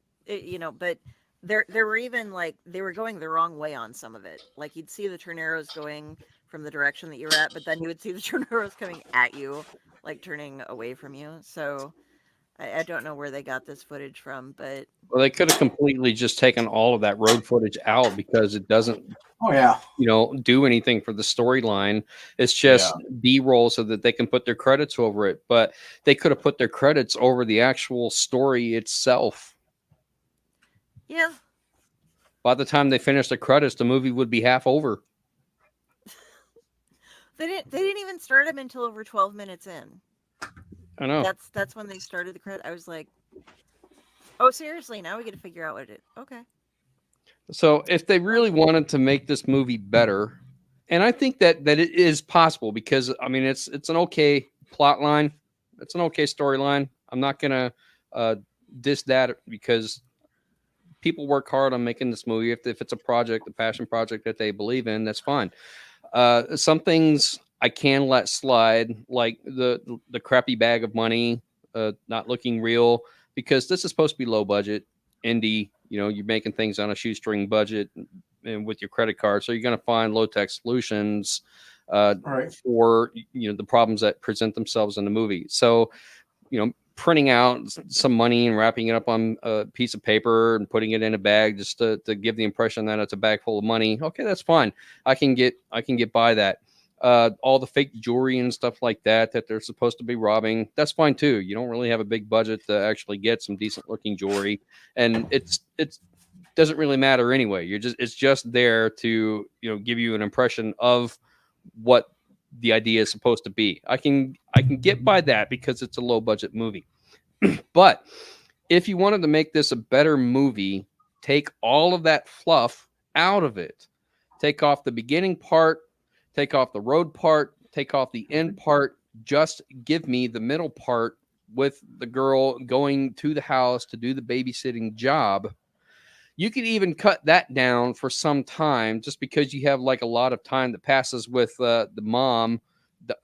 but there were even like they were going the wrong way on some of it. Like you'd see the tornadoes going from the direction that you were at, but then you would see the tornadoes coming at you, like turning away from you. So I don't know where they got this footage from, but Well, they could have completely just taken all of that road footage out because it doesn't, do anything for the storyline. It's just B-roll so that they can put their credits over it. But they could have put their credits over the actual story itself. Yeah. By the time they finished the credits, the movie would be half over. They didn't even start them until over 12 minutes in. I know. That's when they started the credit. I was like, oh, seriously? Now we got to figure out what it. Okay. So if they really wanted to make this movie better, and I think that it is possible because I mean it's an okay plot line, it's an okay storyline. I'm not gonna diss that because people work hard on making this movie. If it's a project, a passion project that they believe in, that's fine. Some things I can let slide, like the crappy bag of money, not looking real, because this is supposed to be low budget, indie. You're making things on a shoestring budget and with your credit card, so you're going to find low tech solutions for the problems that present themselves in the movie. So, printing out some money and wrapping it up on a piece of paper and putting it in a bag just to give the impression that it's a bag full of money. Okay, that's fine. I can get by that. All the fake jewelry and stuff like that they're supposed to be robbing, that's fine too. You don't really have a big budget to actually get some decent looking jewelry, and it doesn't really matter anyway. It's just there to give you an impression of what the idea is supposed to be. I can get by that because it's a low budget movie. But if you wanted to make this a better movie, take all of that fluff out of it. Take off the beginning part, take off the road part, take off the end part. Just give me the middle part with the girl going to the house to do the babysitting job. You could even cut that down for some time just because you have like a lot of time that passes with the mom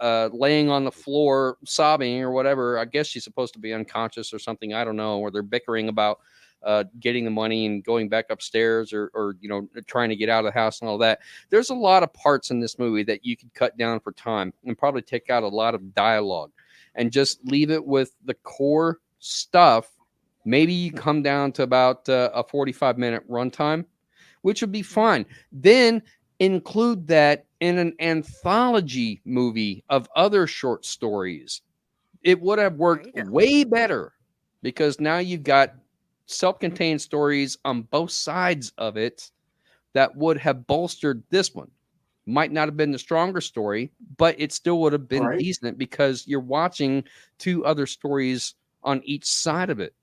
laying on the floor sobbing or whatever. I guess she's supposed to be unconscious or something. I don't know. Or they're bickering about getting the money and going back upstairs or trying to get out of the house and all that. There's a lot of parts in this movie that you could cut down for time and probably take out a lot of dialogue and just leave it with the core stuff. Maybe you come down to about a 45-minute runtime, which would be fine. Then include that in an anthology movie of other short stories. It would have worked way better because now you've got self-contained stories on both sides of it that would have bolstered this one. Might not have been the stronger story, but it still would have been decent because you're watching two other stories on each side of it.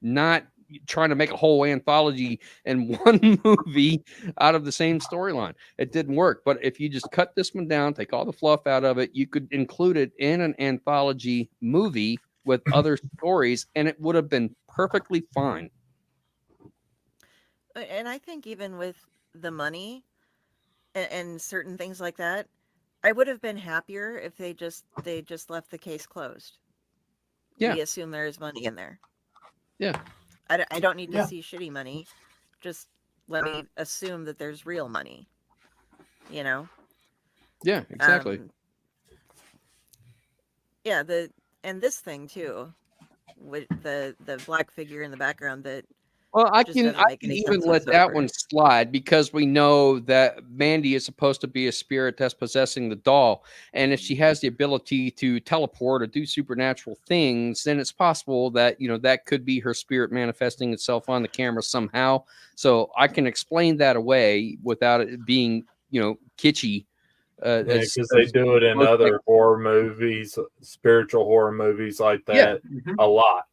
Not trying to make a whole anthology in one movie out of the same storyline. It didn't work. But if you just cut this one down, take all the fluff out of it, you could include it in an anthology movie with other stories, and it would have been perfectly fine. And I think even with the money and certain things like that, I would have been happier if they just left the case closed. Yeah. We assume there is money in there. Yeah. I don't need to see shitty money. Just let me assume that there's real money. Yeah, exactly. And this thing too, with the black figure in the background that. Well, I can even let that one slide because we know that Mandy is supposed to be a spirit that's possessing the doll. And if she has the ability to teleport or do supernatural things, then it's possible that, that could be her spirit manifesting itself on the camera somehow. So I can explain that away without it being, kitschy. Because they do it in other horror movies, spiritual horror movies like that a lot.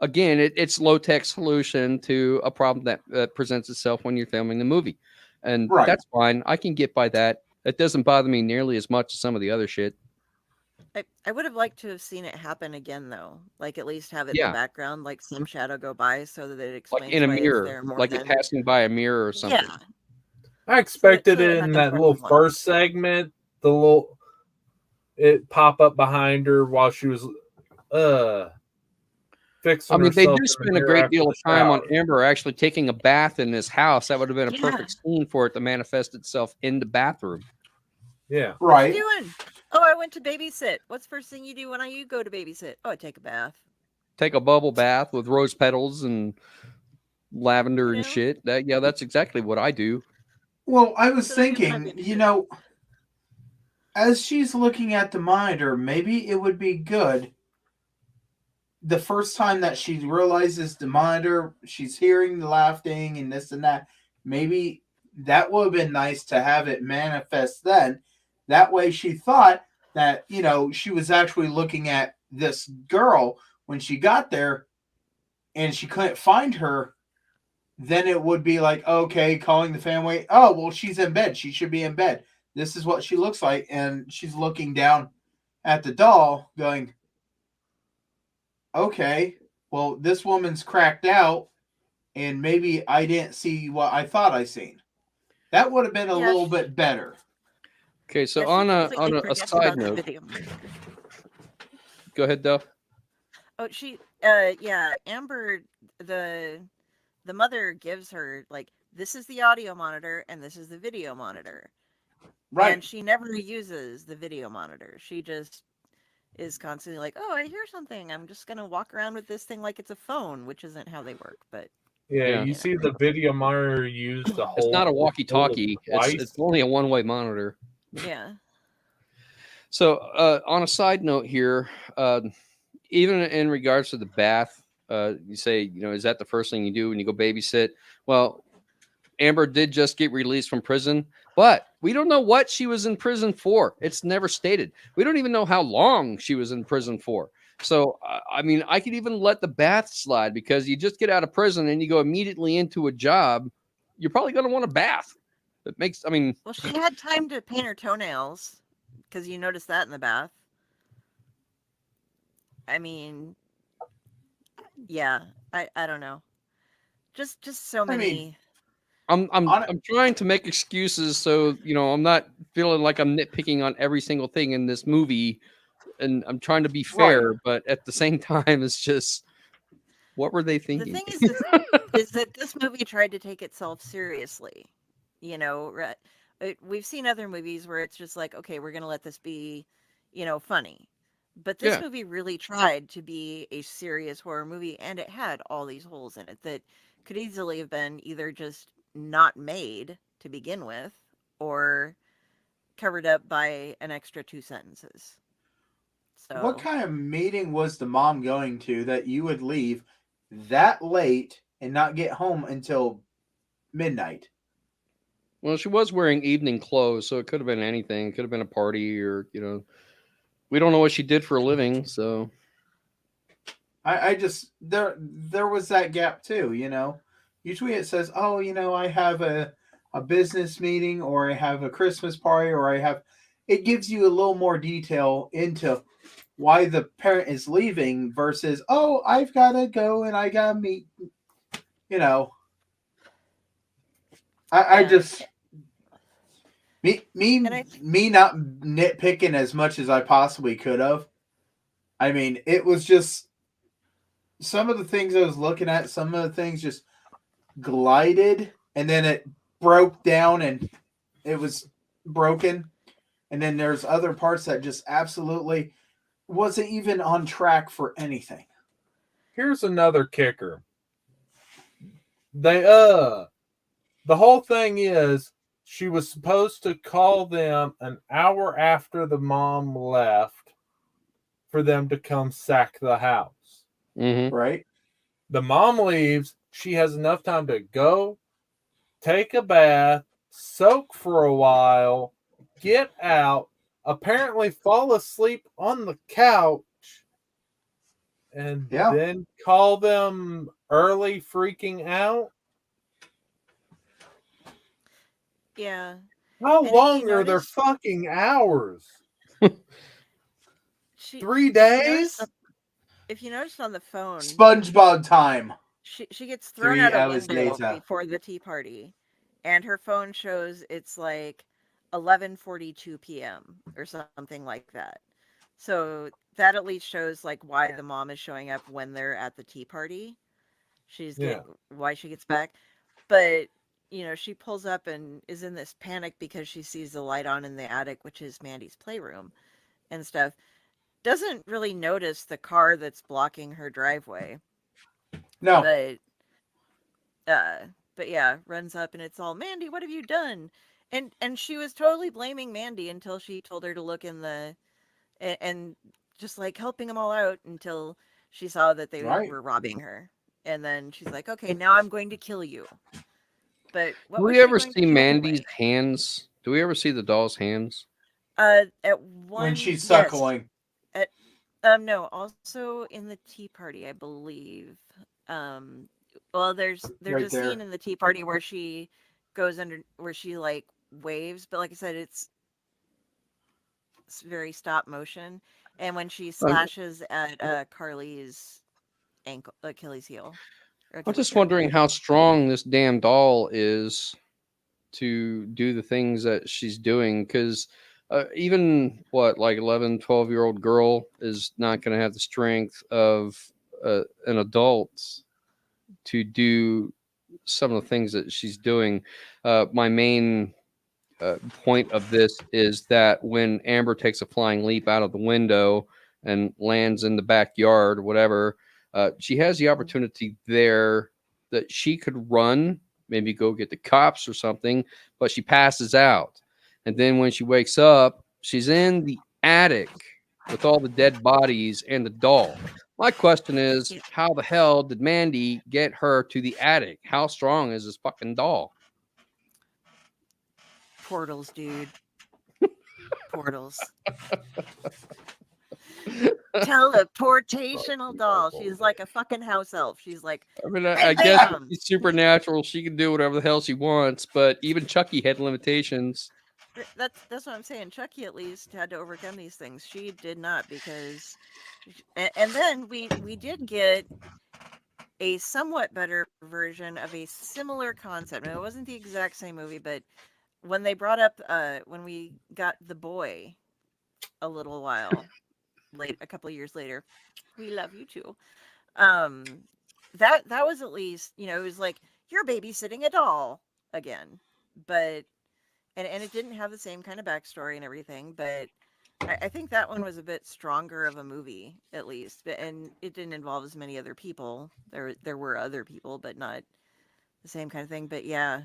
again, it's low tech solution to a problem that presents itself when you're filming the movie, and Right. that's fine. I can get by that. It doesn't bother me nearly as much as some of the other shit. I would have liked to have seen it happen again, though. Like, at least have it in Yeah. the background, like some shadow go by, so that it Like explains in a why it's mirror, there more like it than. passing by a mirror or something. Yeah. I expected so it it had in the that little important ones. first segment. It pop up behind her while she was fixing I mean, they herself do in the spend a mirror great after deal the of time on shower. Amber actually taking a bath in this house. That would have been a Yeah. perfect scene for it to manifest itself in the bathroom. Yeah. What Right. you doing? Oh, I went to babysit. What's the first thing you do when you go to babysit? Oh, I take a bath. Take a bubble bath with rose petals and lavender and shit. That's exactly what I do. Well, I was So I do when I thinking, babysit. as she's looking at the monitor, maybe it would be good the first time that she realizes the monitor, she's hearing the laughing and this and that. Maybe that would have been nice to have it manifest then. That way she thought that, she was actually looking at this girl when she got there and she couldn't find her. Then it would be like, okay, calling the family. Oh, well, she's in bed. She should be in bed. This is what she looks like. And she's looking down at the doll going, okay, well, this woman's cracked out and maybe I didn't see what I thought I seen. That would have been a little bit better. Okay, so Yeah, on she a completely forgets side about the note, video. go ahead, Duff. Oh, Amber, the mother gives her, like, this is the audio monitor and this is the video monitor. Right. And she never uses the video monitor. She just is constantly like, oh, I hear something. I'm just going to walk around with this thing like it's a phone, which isn't how they work. But Yeah, you see the video monitor used the whole. It's not a walkie-talkie. It's only a one-way monitor. Yeah. So on a side note here, even in regards to the bath, you say, is that the first thing you do when you go babysit? Well, Amber did just get released from prison, but we don't know what she was in prison for. It's never stated. We don't even know how long she was in prison for. So, I mean, I could even let the bath slide because you just get out of prison and you go immediately into a job. You're probably going to want a bath. Well, she had time to paint her toenails because you noticed that in the bath. I mean, yeah, I don't know. Just so many. I'm trying to make excuses so I'm not feeling like I'm nitpicking on every single thing in this movie, and I'm trying to be fair, but at the same time, it's just what were they thinking? The thing is that this movie tried to take itself seriously. We've seen other movies where it's just like, okay, we're gonna let this be, funny. But this movie really tried to be a serious horror movie, and it had all these holes in it that could easily have been either just not made to begin with or covered up by an extra 2 sentences. So what kind of meeting was the mom going to that you would leave that late and not get home until midnight? Well, she was wearing evening clothes, so it could have been anything. It could have been a party or, we don't know what she did for a living, so I just there was that gap too, Usually it says, oh, I have a business meeting or I have a Christmas party or it gives you a little more detail into why the parent is leaving versus, oh, I've got to go and I got to meet, I just, me not nitpicking as much as I possibly could have. I mean, it was just some of the things I was looking at, some of the things just glided and then it broke down and it was broken. And then there's other parts that just absolutely wasn't even on track for anything. Here's another kicker. The whole thing is she was supposed to call them an hour after the mom left for them to come sack the house. Mm-hmm. Right? The mom leaves. She has enough time to go, take a bath, soak for a while, get out, apparently fall asleep on the couch, and Yeah. then call them early freaking out? Yeah. How And if long you are their notice, fucking hours? she 3 if you notice days? if you notice on the phone, SpongeBob time. she gets thrown 3 out a hours window later. before the tea party, and her phone shows it's like 11:42 p.m. or something like that. So that at least shows like why the mom is showing up when they're at the tea party. Yeah. Why she gets back. But she pulls up and is in this panic because she sees the light on in the attic, which is Mandy's playroom and stuff. Doesn't really notice the car that's blocking her driveway. No. But yeah, runs up and it's all, Mandy, what have you done? And she was totally blaming Mandy until she told her to look in the and just like helping them all out until she saw that they Right. were robbing her. And then she's like, okay, now I'm going to kill you. But Do what was we she ever going to see do Mandy's anyway? hands? Do we ever see the doll's hands? At When she's yes. suckling. No, also in the tea party, I believe. Well, there's Right a there. scene in the tea party where she goes under, where she like waves, but like I said, it's very stop motion. And when she slashes at Carly's ankle, Achilles heel, or I'm Achilles just heel. wondering how strong this damn doll is to do the things that she's doing, because even like 11, 12-year-old girl is not going to have the strength of an adult to do some of the things that she's doing. My main point of this is that when Amber takes a flying leap out of the window and lands in the backyard or whatever, she has the opportunity there that she could run, maybe go get the cops or something, but she passes out. And then when she wakes up, she's in the attic with all the dead bodies and the doll. My question is, Yeah. how the hell did Mandy get her to the attic? How strong is this fucking doll? Portals, dude. Portals. Teleportational doll. She's like a fucking house elf. She's like, I mean, I bam, guess bam. she's supernatural. She can do whatever the hell she wants, but even Chucky had limitations. That's what I'm saying. Chucky at least had to overcome these things. She did not, because, and then we did get a somewhat better version of a similar concept. And it wasn't the exact same movie, but when they brought up when we got The Boy a little while late, a couple of years later, we love you too. That was at least, it was like you're babysitting a doll again, but and it didn't have the same kind of backstory and everything, but I think that one was a bit stronger of a movie, at least, and it didn't involve as many other people. There were other people, but not the same kind of thing. But yeah,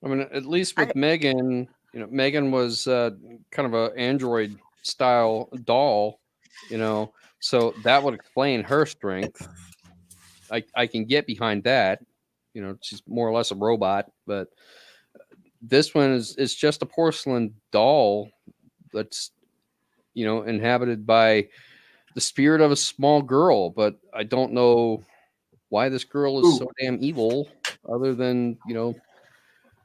I mean, at least I with Megan, Megan was kind of a android style doll, so that would explain her strength. I can get behind that. She's more or less a robot, but this one is just a porcelain doll that's inhabited by the spirit of a small girl, but I don't know why this girl is so damn evil, other than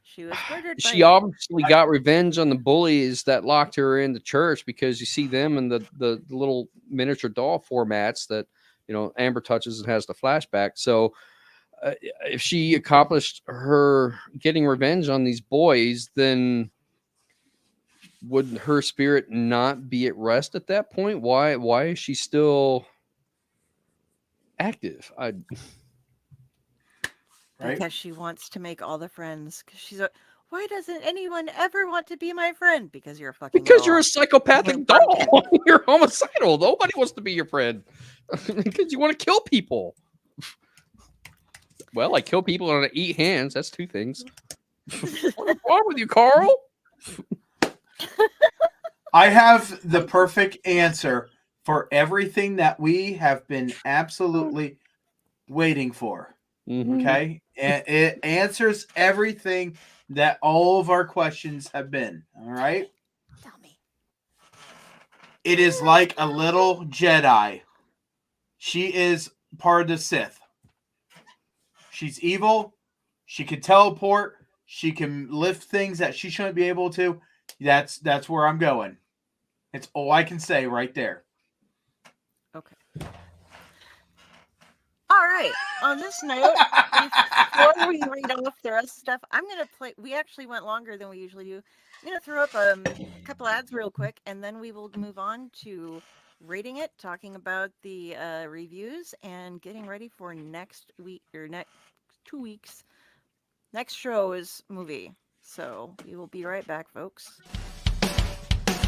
she was murdered by she obviously got revenge on the bullies that locked her in the church, because you see them in the little miniature doll formats that Amber touches and has the flashback. So if she accomplished her getting revenge on these boys, then would her spirit not be at rest at that point? Why is she still active? because she wants to make all the friends. Because she's a, why doesn't anyone ever want to be my friend? Because you're a fucking Because doll. you're a psychopathic You're doll. broken. You're homicidal. Nobody wants to be your friend because you want to kill people. Well, I kill people and I eat hands. That's two things. What's wrong with you, Carl? I have the perfect answer for everything that we have been absolutely waiting for. Mm-hmm. Okay? And it answers everything that all of our questions have been. All right? Tell me. It is like a little Jedi. She is part of the Sith. She's evil. She can teleport. She can lift things that she shouldn't be able to. That's where I'm going. It's all I can say right there. Okay. All right. On this note, before we read off the rest of the stuff, I'm going to play. We actually went longer than we usually do. I'm going to throw up a couple ads real quick, and then we will move on to rating it, talking about the reviews, and getting ready for next week or next 2 weeks. Next show is movie. So we will be right back, folks.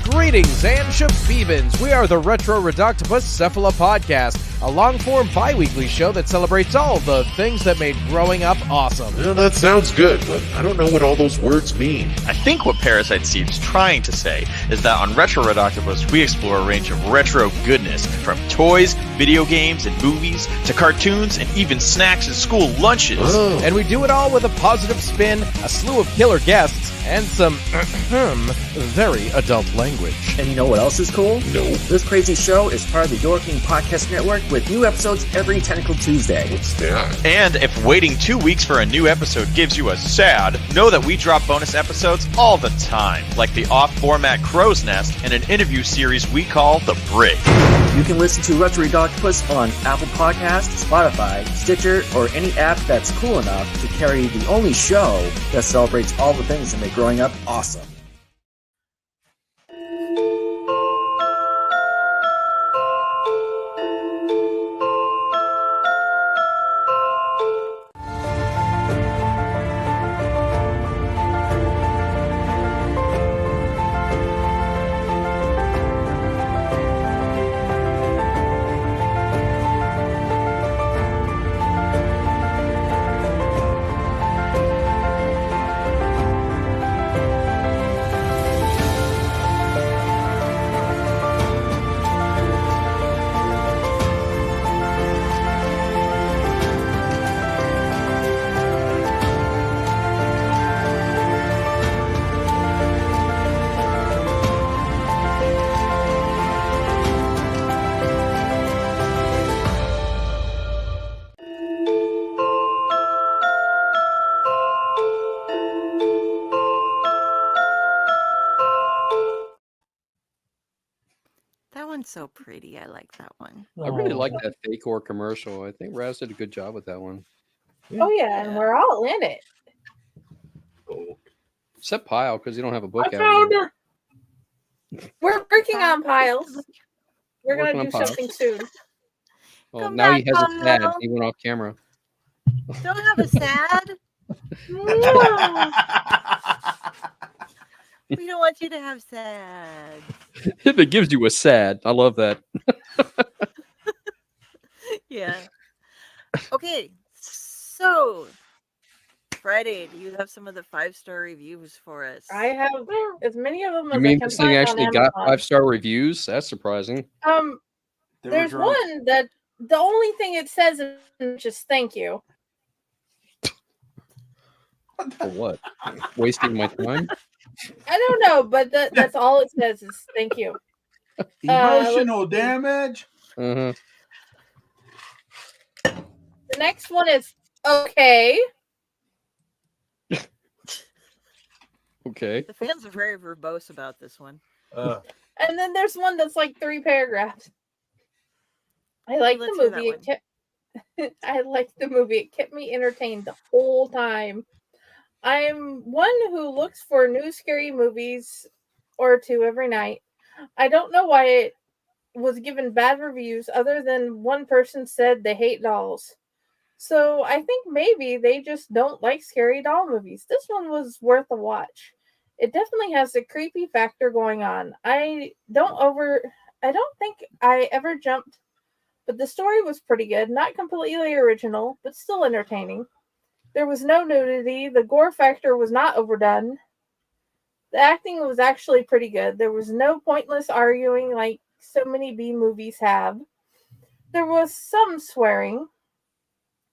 Greetings and shabibans. We are the Retro Reductibus Cephala Podcast, a long-form bi-weekly show that celebrates all the things that made growing up awesome. Well, that sounds good, but I don't know what all those words mean. I think what Parasite Steve's trying to say is that on Retro Reductibus, we explore a range of retro goodness, from toys, video games, and movies, to cartoons, and even snacks and school lunches. Oh. And we do it all with a positive spin, a slew of killer guests, and some very adult language. And you know what else is cool? No. This crazy show is part of the Dorking Podcast Network with new episodes every Tentacle Tuesday. What's that? And if waiting 2 weeks for a new episode gives you a sad, know that we drop bonus episodes all the time, like the off-format Crow's Nest and an interview series we call The Bridge. You can listen to Retro Reductibus on Apple Podcasts, Spotify, Stitcher, or any app that's cool enough to carry the only show that celebrates all the things that make growing up awesome. That one's so pretty. I like that one. I really like that Fake-Or commercial. I think Raz did a good job with that one. Oh yeah, and we're all in it. Except Pyle, because you don't have a book I out. found her. We're working on Piles. We're Working gonna on do Piles. something soon. Well, Come now he back, has a sad. Pyle. He went off camera. Don't have a sad. We don't want you to have sad. If it gives you a sad, I love that. Yeah. Okay. So, Friday, do you have some of the 5-star reviews for us? I have as many of them as You I mean can this thing find on actually got Amazon. 5-star reviews? That's surprising. There's one that the only thing it says is just thank you. For what? Wasting my time? I don't know, but that's all it says is thank you. Emotional damage. Uh-huh. The next one is okay. Okay. The fans are very verbose about this one. And then there's one that's like 3 paragraphs. I like Let's the hear that movie. I liked the movie. It kept me entertained the whole time. I'm one who looks for new scary movies or 2 every night. I don't know why it was given bad reviews other than one person said they hate dolls. So I think maybe they just don't like scary doll movies. This one was worth a watch. It definitely has the creepy factor going on. I don't think I ever jumped, but the story was pretty good. Not completely original, but still entertaining. There was no nudity. The gore factor was not overdone. The acting was actually pretty good. There was no pointless arguing like so many B movies have. There was some swearing.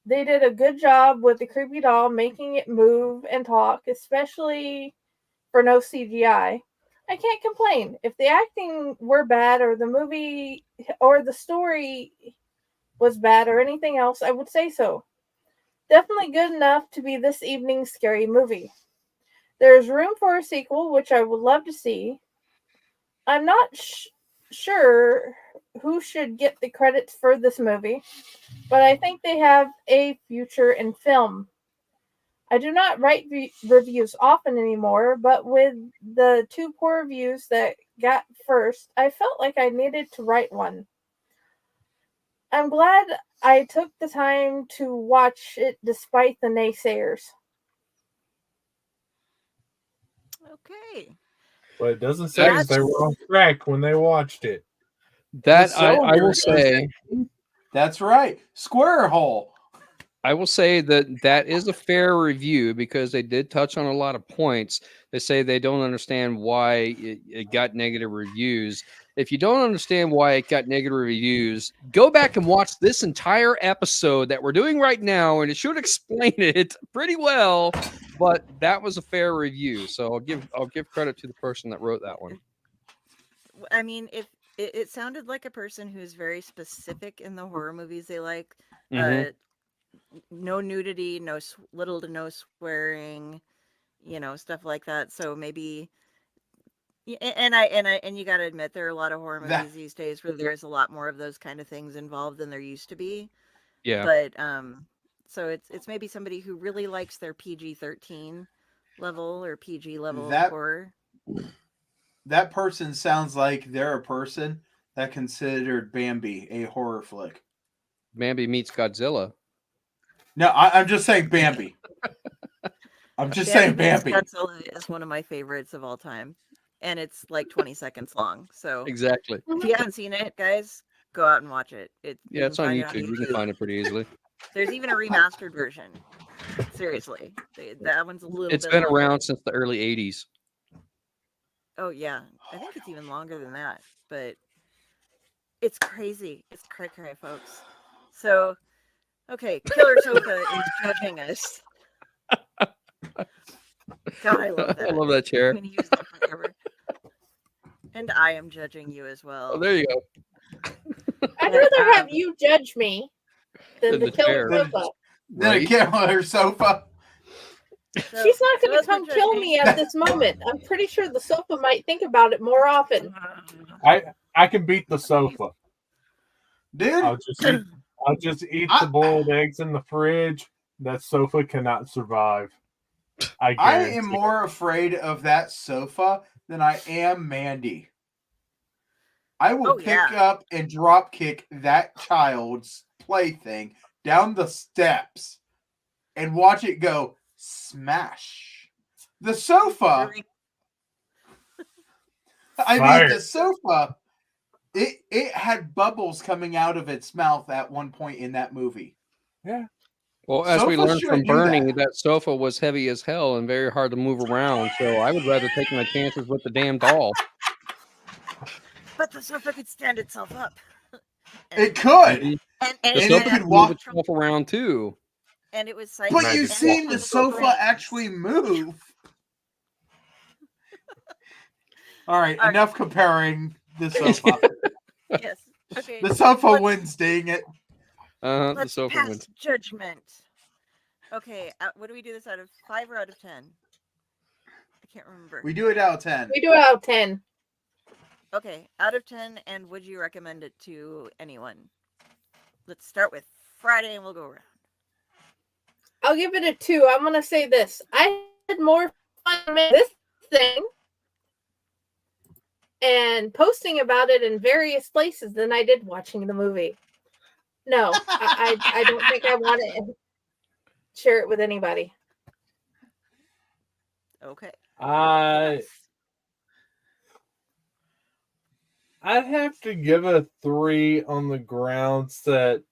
They did a good job with the creepy doll making it move and talk, especially for no CGI. I can't complain. If the acting were bad or the movie or the story was bad or anything else, I would say so. Definitely good enough to be this evening's scary movie. There's room for a sequel, which I would love to see. I'm not sure who should get the credits for this movie, but I think they have a future in film. I do not write reviews often anymore, but with the 2 poor reviews that got first, I felt like I needed to write one. I'm glad I took the time to watch it despite the naysayers. Okay. But it doesn't say that they were on track when they watched it. That I will say. That's right. Square hole. I will say that is a fair review because they did touch on a lot of points. They say they don't understand why it got negative reviews. If you don't understand why it got negative reviews, go back and watch this entire episode that we're doing right now, and it should explain it pretty well. But that was a fair review, so I'll give credit to the person that wrote that one. I mean, if it sounded like a person who's very specific in the horror movies they like. Mhm. No nudity, little to no swearing, stuff like that. So maybe, and you got to admit there are a lot of horror movies these days where there's a lot more of those kind of things involved than there used to be. Yeah. But so it's maybe somebody who really likes their PG-13 level or PG level of horror. That person sounds like they're a person that considered Bambi a horror flick. Bambi meets Godzilla. No, I'm just saying Bambi. I'm just saying Bambi. Godzilla is one of my favorites of all time, and it's like 20 seconds long. So Exactly. if you haven't seen it, guys, go out and watch it. Yeah, it's on YouTube. You can find it pretty easily. There's even a remastered version. Seriously, that one's a little. It's bit been longer. around since the early 80s. Oh yeah, I think it's even longer than that, but it's crazy. It's cray cray, folks. So, okay, Killer Sofa is judging us. God, I love that. I love that chair. I'm gonna use that forever. And I am judging you as well. Oh, there you go. I'd rather have you judge me than the killer chair. sofa. Then a killer sofa. So, She's not going so to come kill me at this moment. I'm pretty sure the sofa might think about it more often. I can beat the sofa. Dude, I'll just eat the boiled eggs in the fridge. That sofa cannot survive. I am more afraid of that sofa than I am Mandy. I will pick up and drop kick that child's plaything down the steps and watch it go smash. The sofa. The sofa. It had bubbles coming out of its mouth at one point in that movie. Yeah. Well, as we learned from Bernie, that sofa was heavy as hell and very hard to move around. So I would rather take my chances with the damn doll. But the sofa could stand itself up. It could. And the sofa could move itself around too. And it was But you've seen the sofa actually move. All right, enough comparing the sofa. Yes. Okay. The sofa wins, dang it. The Let's sofa pass wins. judgment. Okay, what do we do this out of 5 or out of 10? I can't remember. We do it out of 10. We do it out of 10. Okay, out of 10, and would you recommend it to anyone? Let's start with Friday, and we'll go around. I'll give it a 2. I'm going to say this. I had more fun with this thing and posting about it in various places than I did watching the movie. No, I don't think I want to share it with anybody. Okay. I'd have to give a 3 on the grounds that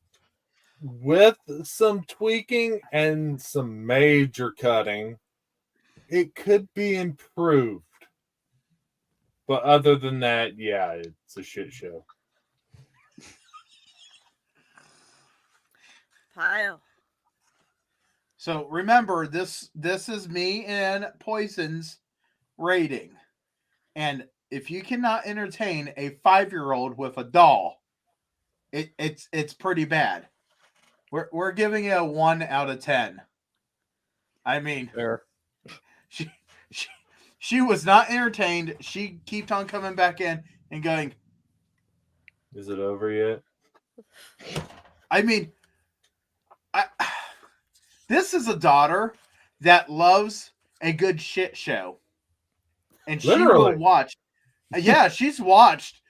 with some tweaking and some major cutting, it could be improved. But other than that, yeah, it's a shit show. Pyle. So remember, this is me and Poison's rating. And if you cannot entertain a 5-year-old with a doll, it's pretty bad. We're giving it a 1 out of 10. I mean, Fair. She was not entertained. She kept on coming back in and going, Is it over yet? I mean, this is a daughter that loves a good shit show. And she Literally. will watch. Yeah, she's watched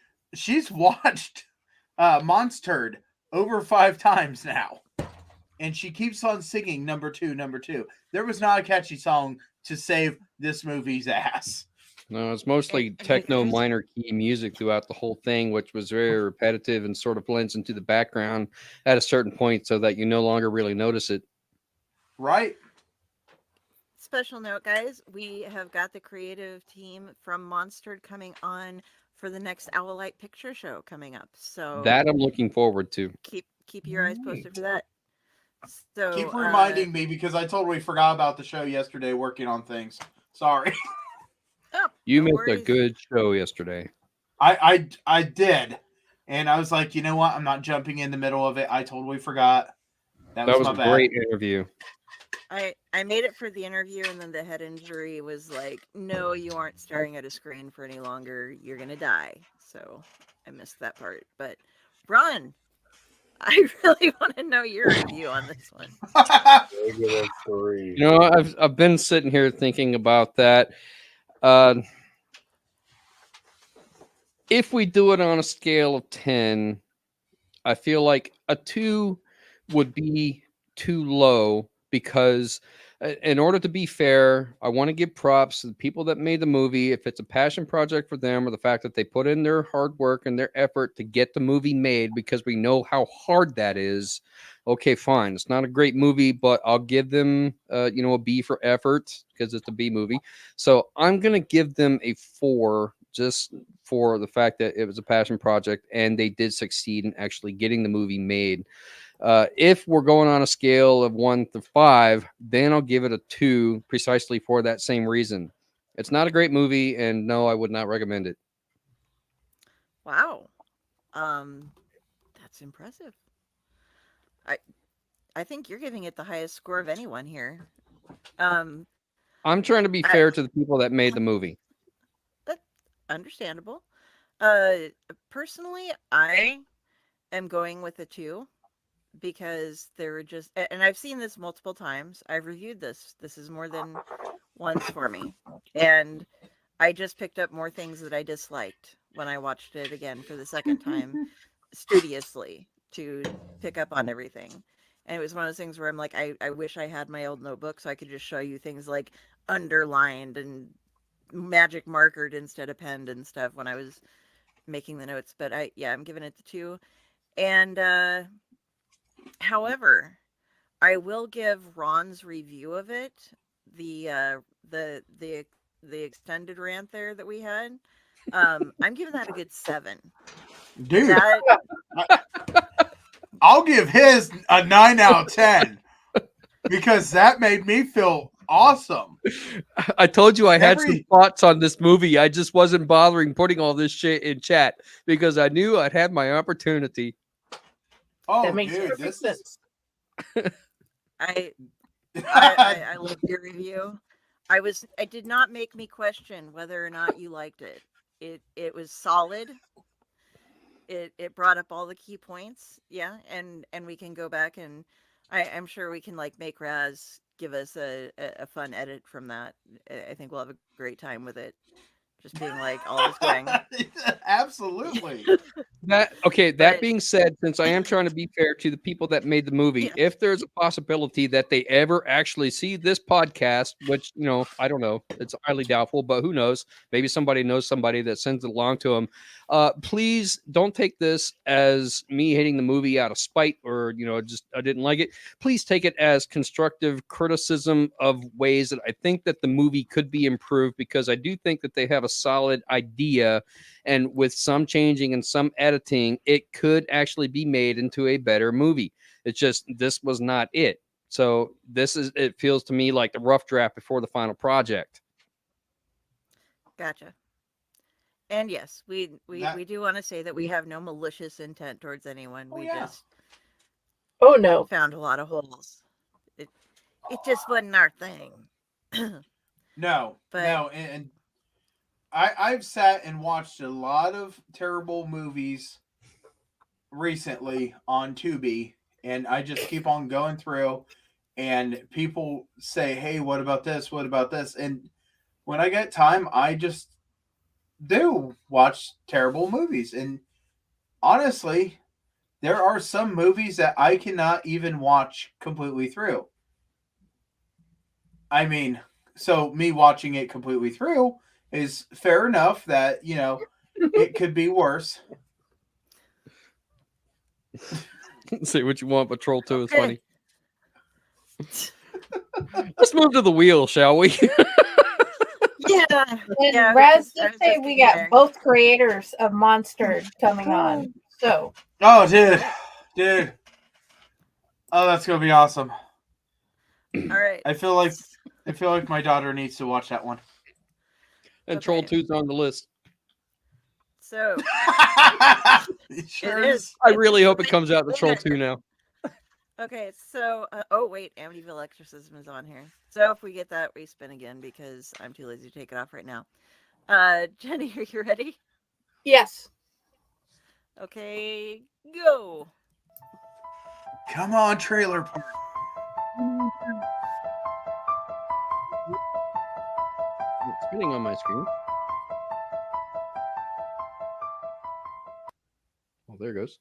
Monstered over 5 times now. And she keeps on singing number two. There was not a catchy song to save this movie's ass. No, it's mostly techno minor key music throughout the whole thing, which was very repetitive and sort of blends into the background at a certain point so that you no longer really notice it. Right? Special note, guys, we have got the creative team from Monstered coming on for the next Owlite picture show coming up. So That I'm looking forward to. keep your eyes posted for that. So Keep reminding me because I totally forgot about the show yesterday working on things. Sorry. You no missed worries. a good show yesterday. I did. And I was like, you know what? I'm not jumping in the middle of it. I totally forgot. That was a my bad. great interview. I made it for the interview, and then the head injury was like, no, you aren't staring at a screen for any longer. You're going to die. So I missed that part. But Ron, I really want to know your review on this one. Regular 3. You know, I've been sitting here thinking about that. If we do it on a scale of 10, I feel like a 2 would be too low because in order to be fair, I want to give props to the people that made the movie. If it's a passion project for them or the fact that they put in their hard work and their effort to get the movie made because we know how hard that is. Okay, fine. It's not a great movie, but I'll give them, a B for effort because it's a B movie. So I'm going to give them a 4 just for the fact that it was a passion project and they did succeed in actually getting the movie made. If we're going on a scale of 1 to 5, then I'll give it a 2 precisely for that same reason. It's not a great movie, and no, I would not recommend it. Wow. That's impressive. I think you're giving it the highest score of anyone here. I'm trying to be fair to the people that made the movie. That's understandable. Personally, I am going with a 2 because there were just, and I've seen this multiple times. I've reviewed this. This is more than once for me. And I just picked up more things that I disliked when I watched it again for the second time studiously to pick up on everything. And it was one of those things where I'm like, I wish I had my old notebook so I could just show you things like underlined and magic markered instead of penned and stuff when I was making the notes. But I'm giving it the 2. And however, I will give Ron's review of it, the extended rant there that we had. I'm giving that a good 7. Dude, I'll give his a 9 out of 10 because that made me feel awesome. I told you I had some thoughts on this movie. I just wasn't bothering putting all this shit in chat because I knew I'd have my opportunity. Oh, That makes dude, perfect sense. I loved your review. It did not make me question whether or not you liked it. It was solid. It brought up all the key points. Yeah, and we can go back and I'm sure we can make Raz give us a fun edit from that. I think we'll have a great time with it. Just being like all this going. Absolutely. That being said, since I am trying to be fair to the people that made the movie, if there's a possibility that they ever actually see this podcast, which, I don't know, it's highly doubtful, but who knows? Maybe somebody knows somebody that sends it along to them. Please don't take this as me hating the movie out of spite or, just I didn't like it. Please take it as constructive criticism of ways that I think that the movie could be improved because I do think that they have a solid idea, and with some changing and some editing, it could actually be made into a better movie. It's just this was not it. So it feels to me like the rough draft before the final project. Gotcha. And yes, we do want to say that we have no malicious intent towards anyone. We just Oh no. found a lot of holes. It just wasn't our thing. No, and I've sat and watched a lot of terrible movies recently on Tubi, and I just keep on going through, and people say, "Hey, what about this? What about this?" And when I get time, I just do watch terrible movies. And honestly, there are some movies that I cannot even watch completely through. I mean, so me watching it completely through is fair enough that, it could be worse. Say what you want, but Troll 2 is funny. Let's move to the wheel, shall we? And Raz did say we got both creators of Monster coming on. So. Oh, dude. Oh, that's gonna be awesome. All right. I feel like my daughter needs to watch that one. And Troll 2's on the list. So sure it is. I really hope it comes out to Troll 2 now. Okay, so oh wait, Amityville Exorcism is on here. So if we get that, we spin again because I'm too lazy to take it off right now. Jenny, are you ready? Yes. Okay, go. Come on, Trailer Park. It's spinning on my screen. Oh, there it goes.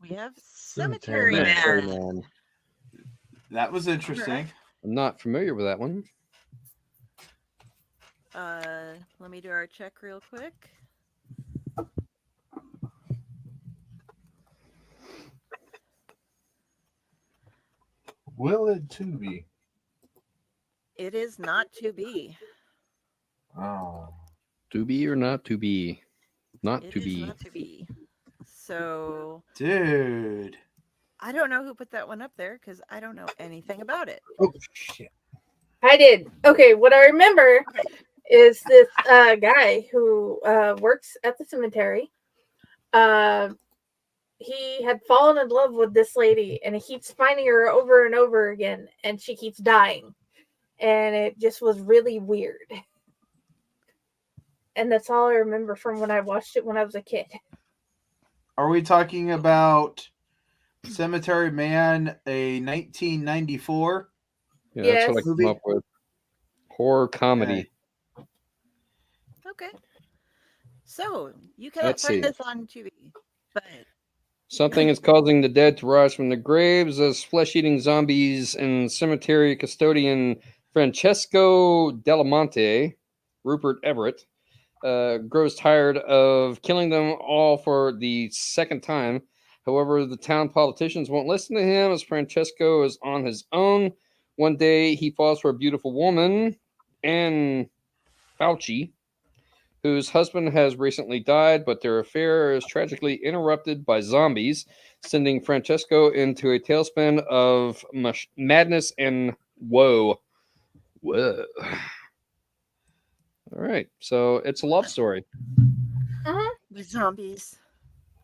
We have Cemetery Man. That was interesting. I'm not familiar with that one. Let me do our check real quick. Will it Tubi? It is not to be. Oh. To be or not to be? Not It to is be. not to be. So, dude, I don't know who put that one up there because I don't know anything about it. Oh shit! I did. Okay, what I remember is this guy who works at the cemetery. He had fallen in love with this lady, and he keeps finding her over and over again, and she keeps dying, and it just was really weird. And that's all I remember from when I watched it when I was a kid. Are we talking about Cemetery Man, a 1994? Yeah, that's what I came up with. Horror comedy. Okay. So, you cannot Let's find see. this on TV, but Something is causing the dead to rise from the graves as flesh-eating zombies and cemetery custodian Francesco Delamonte, Rupert Everett, grows tired of killing them all for the second time. However, the town politicians won't listen to him as Francesco is on his own. One day, he falls for a beautiful woman, Anne Fauci, whose husband has recently died, but their affair is tragically interrupted by zombies, sending Francesco into a tailspin of madness and woe. Whoa. All right, so it's a love story. with zombies.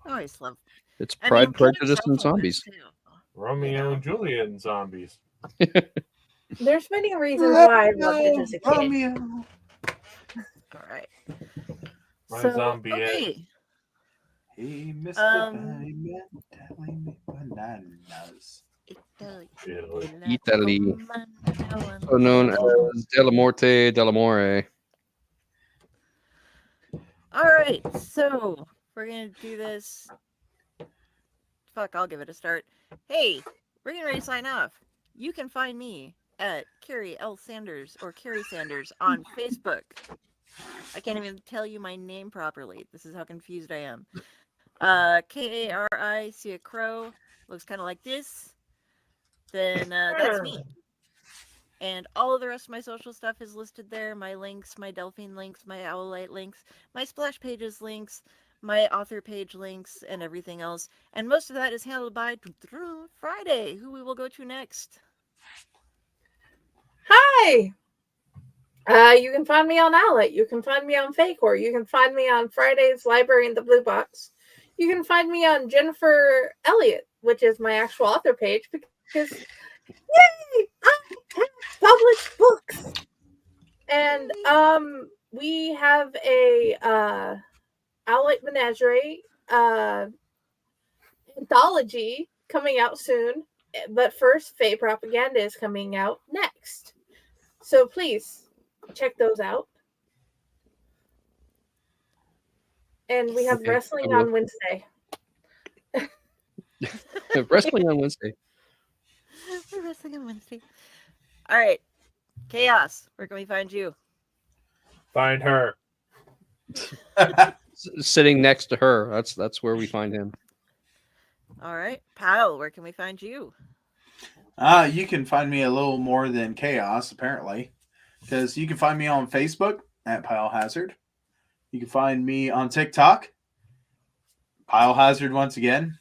I always love. It's Pride, Prejudice, and Zombies. Romeo and Juliet and zombies. There's many reasons why I loved it as a kid. Romeo. All right. My So, zombie. okay. Hey, Mr. Bananas. Italy, so known as Della Morte dell'Amore. All right, so we're gonna do this. Fuck, I'll give it a start. Hey, we're getting ready to sign off. You can find me at Carrie L. Sanders or Carrie Sanders on Facebook. I can't even tell you my name properly. This is how confused I am. Kari, see a crow, looks kind of like this. Then that's me. And all of the rest of my social stuff is listed there. My links, my Delphine links, my Owlite links, my Splash Pages links, my author page links, and everything else. And most of that is handled by Friday, who we will go to next. Hi! You can find me on Elliott. You can find me on Fakor. You can find me on Friday's Library in the Blue Box. You can find me on Jennifer Elliott, which is my actual author page, because yay, I have published books. And we have a Elliott Menagerie anthology coming out soon. But first, Fae Propaganda is coming out next. So please check those out. And we have wrestling on Wednesday. Wrestling on Wednesday. We're wrestling on Wednesday. All right. Chaos, where can we find you? Find her. Sitting next to her. That's where we find him. All right. Pyle, where can we find you? You can find me a little more than Chaos, apparently, because you can find me on Facebook at Pyle Hazard. You can find me on TikTok, Pyle Hazard once again.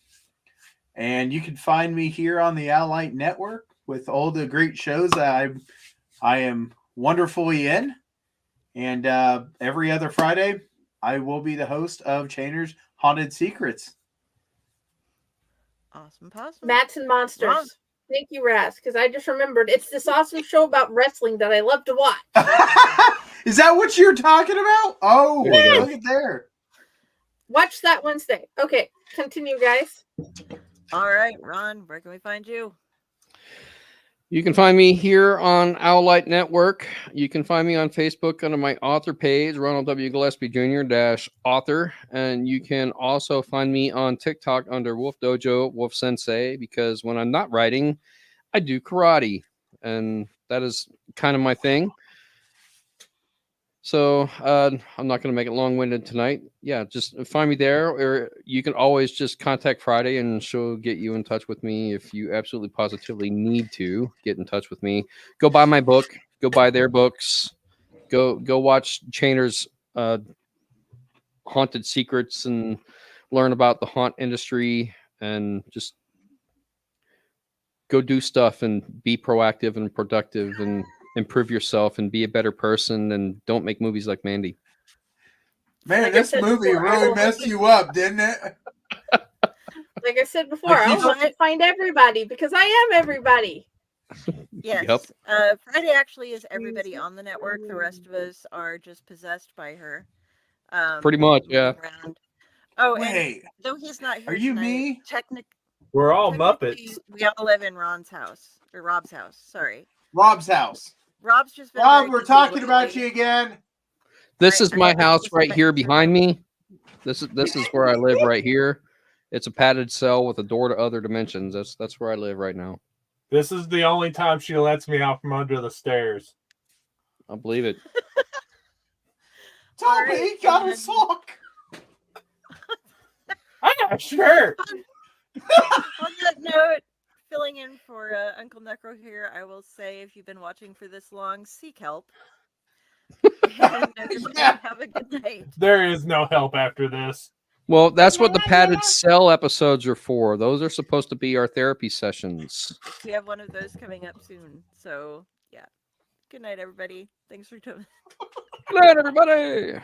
And you can find me here on the Elliott Network with all the great shows that I am wonderfully in. And every other Friday, I will be the host of Chainer's Haunted Secrets. Awesome possum. Mats and Monsters. Ron. Thank you, Raz, because I just remembered it's this awesome show about wrestling that I love to watch. Is that what you're talking about? Oh, Yes. look at there. Watch that Wednesday. Okay, continue, guys. All right, Ron, where can we find you? You can find me here on Elliott Network. You can find me on Facebook under my author page, Ronald W Gillespie Jr. -author. And you can also find me on TikTok under Wolf Dojo, Wolf Sensei, because when I'm not writing, I do karate. And that is kind of my thing. So I'm not going to make it long-winded tonight. Yeah, just find me there, or you can always just contact Friday and she'll get you in touch with me if you absolutely positively need to get in touch with me. Go buy my book. Go buy their books. Go watch Chainer's Haunted Secrets and learn about the haunt industry, and just go do stuff and be proactive and productive and improve yourself and be a better person, and don't make movies like Mandy. Man, Like I this said movie before, I really will messed help you up, didn't it? Like I said before, Like, I want to find everybody because I am everybody. Yes. Yep. Friday actually is everybody on the network. The rest of us are just possessed by her. Pretty much, yeah. Around. Oh, Wait, and though he's not here are you tonight, me? We're all technically, Muppets. we all live in Ron's house, or Rob's house. Sorry. Rob's house. Rob's just been Rob, very we're busy talking about lately. you again. This is I my have to house listen right back here to behind me. This is where I live right here. It's a padded cell with a door to other dimensions. That's where I live right now. This is the only time she lets me out from under the stairs. I believe it. Tommy right, got a and- sock. I got a shirt. On that note, filling in for Uncle Necro here, I will say, if you've been watching for this long, seek help. And everybody have a good night. There is no help after this. Well, that's what the padded cell episodes are for. Those are supposed to be our therapy sessions. We have one of those coming up soon. So, yeah. Good night, everybody. Thanks for coming. Good night, everybody.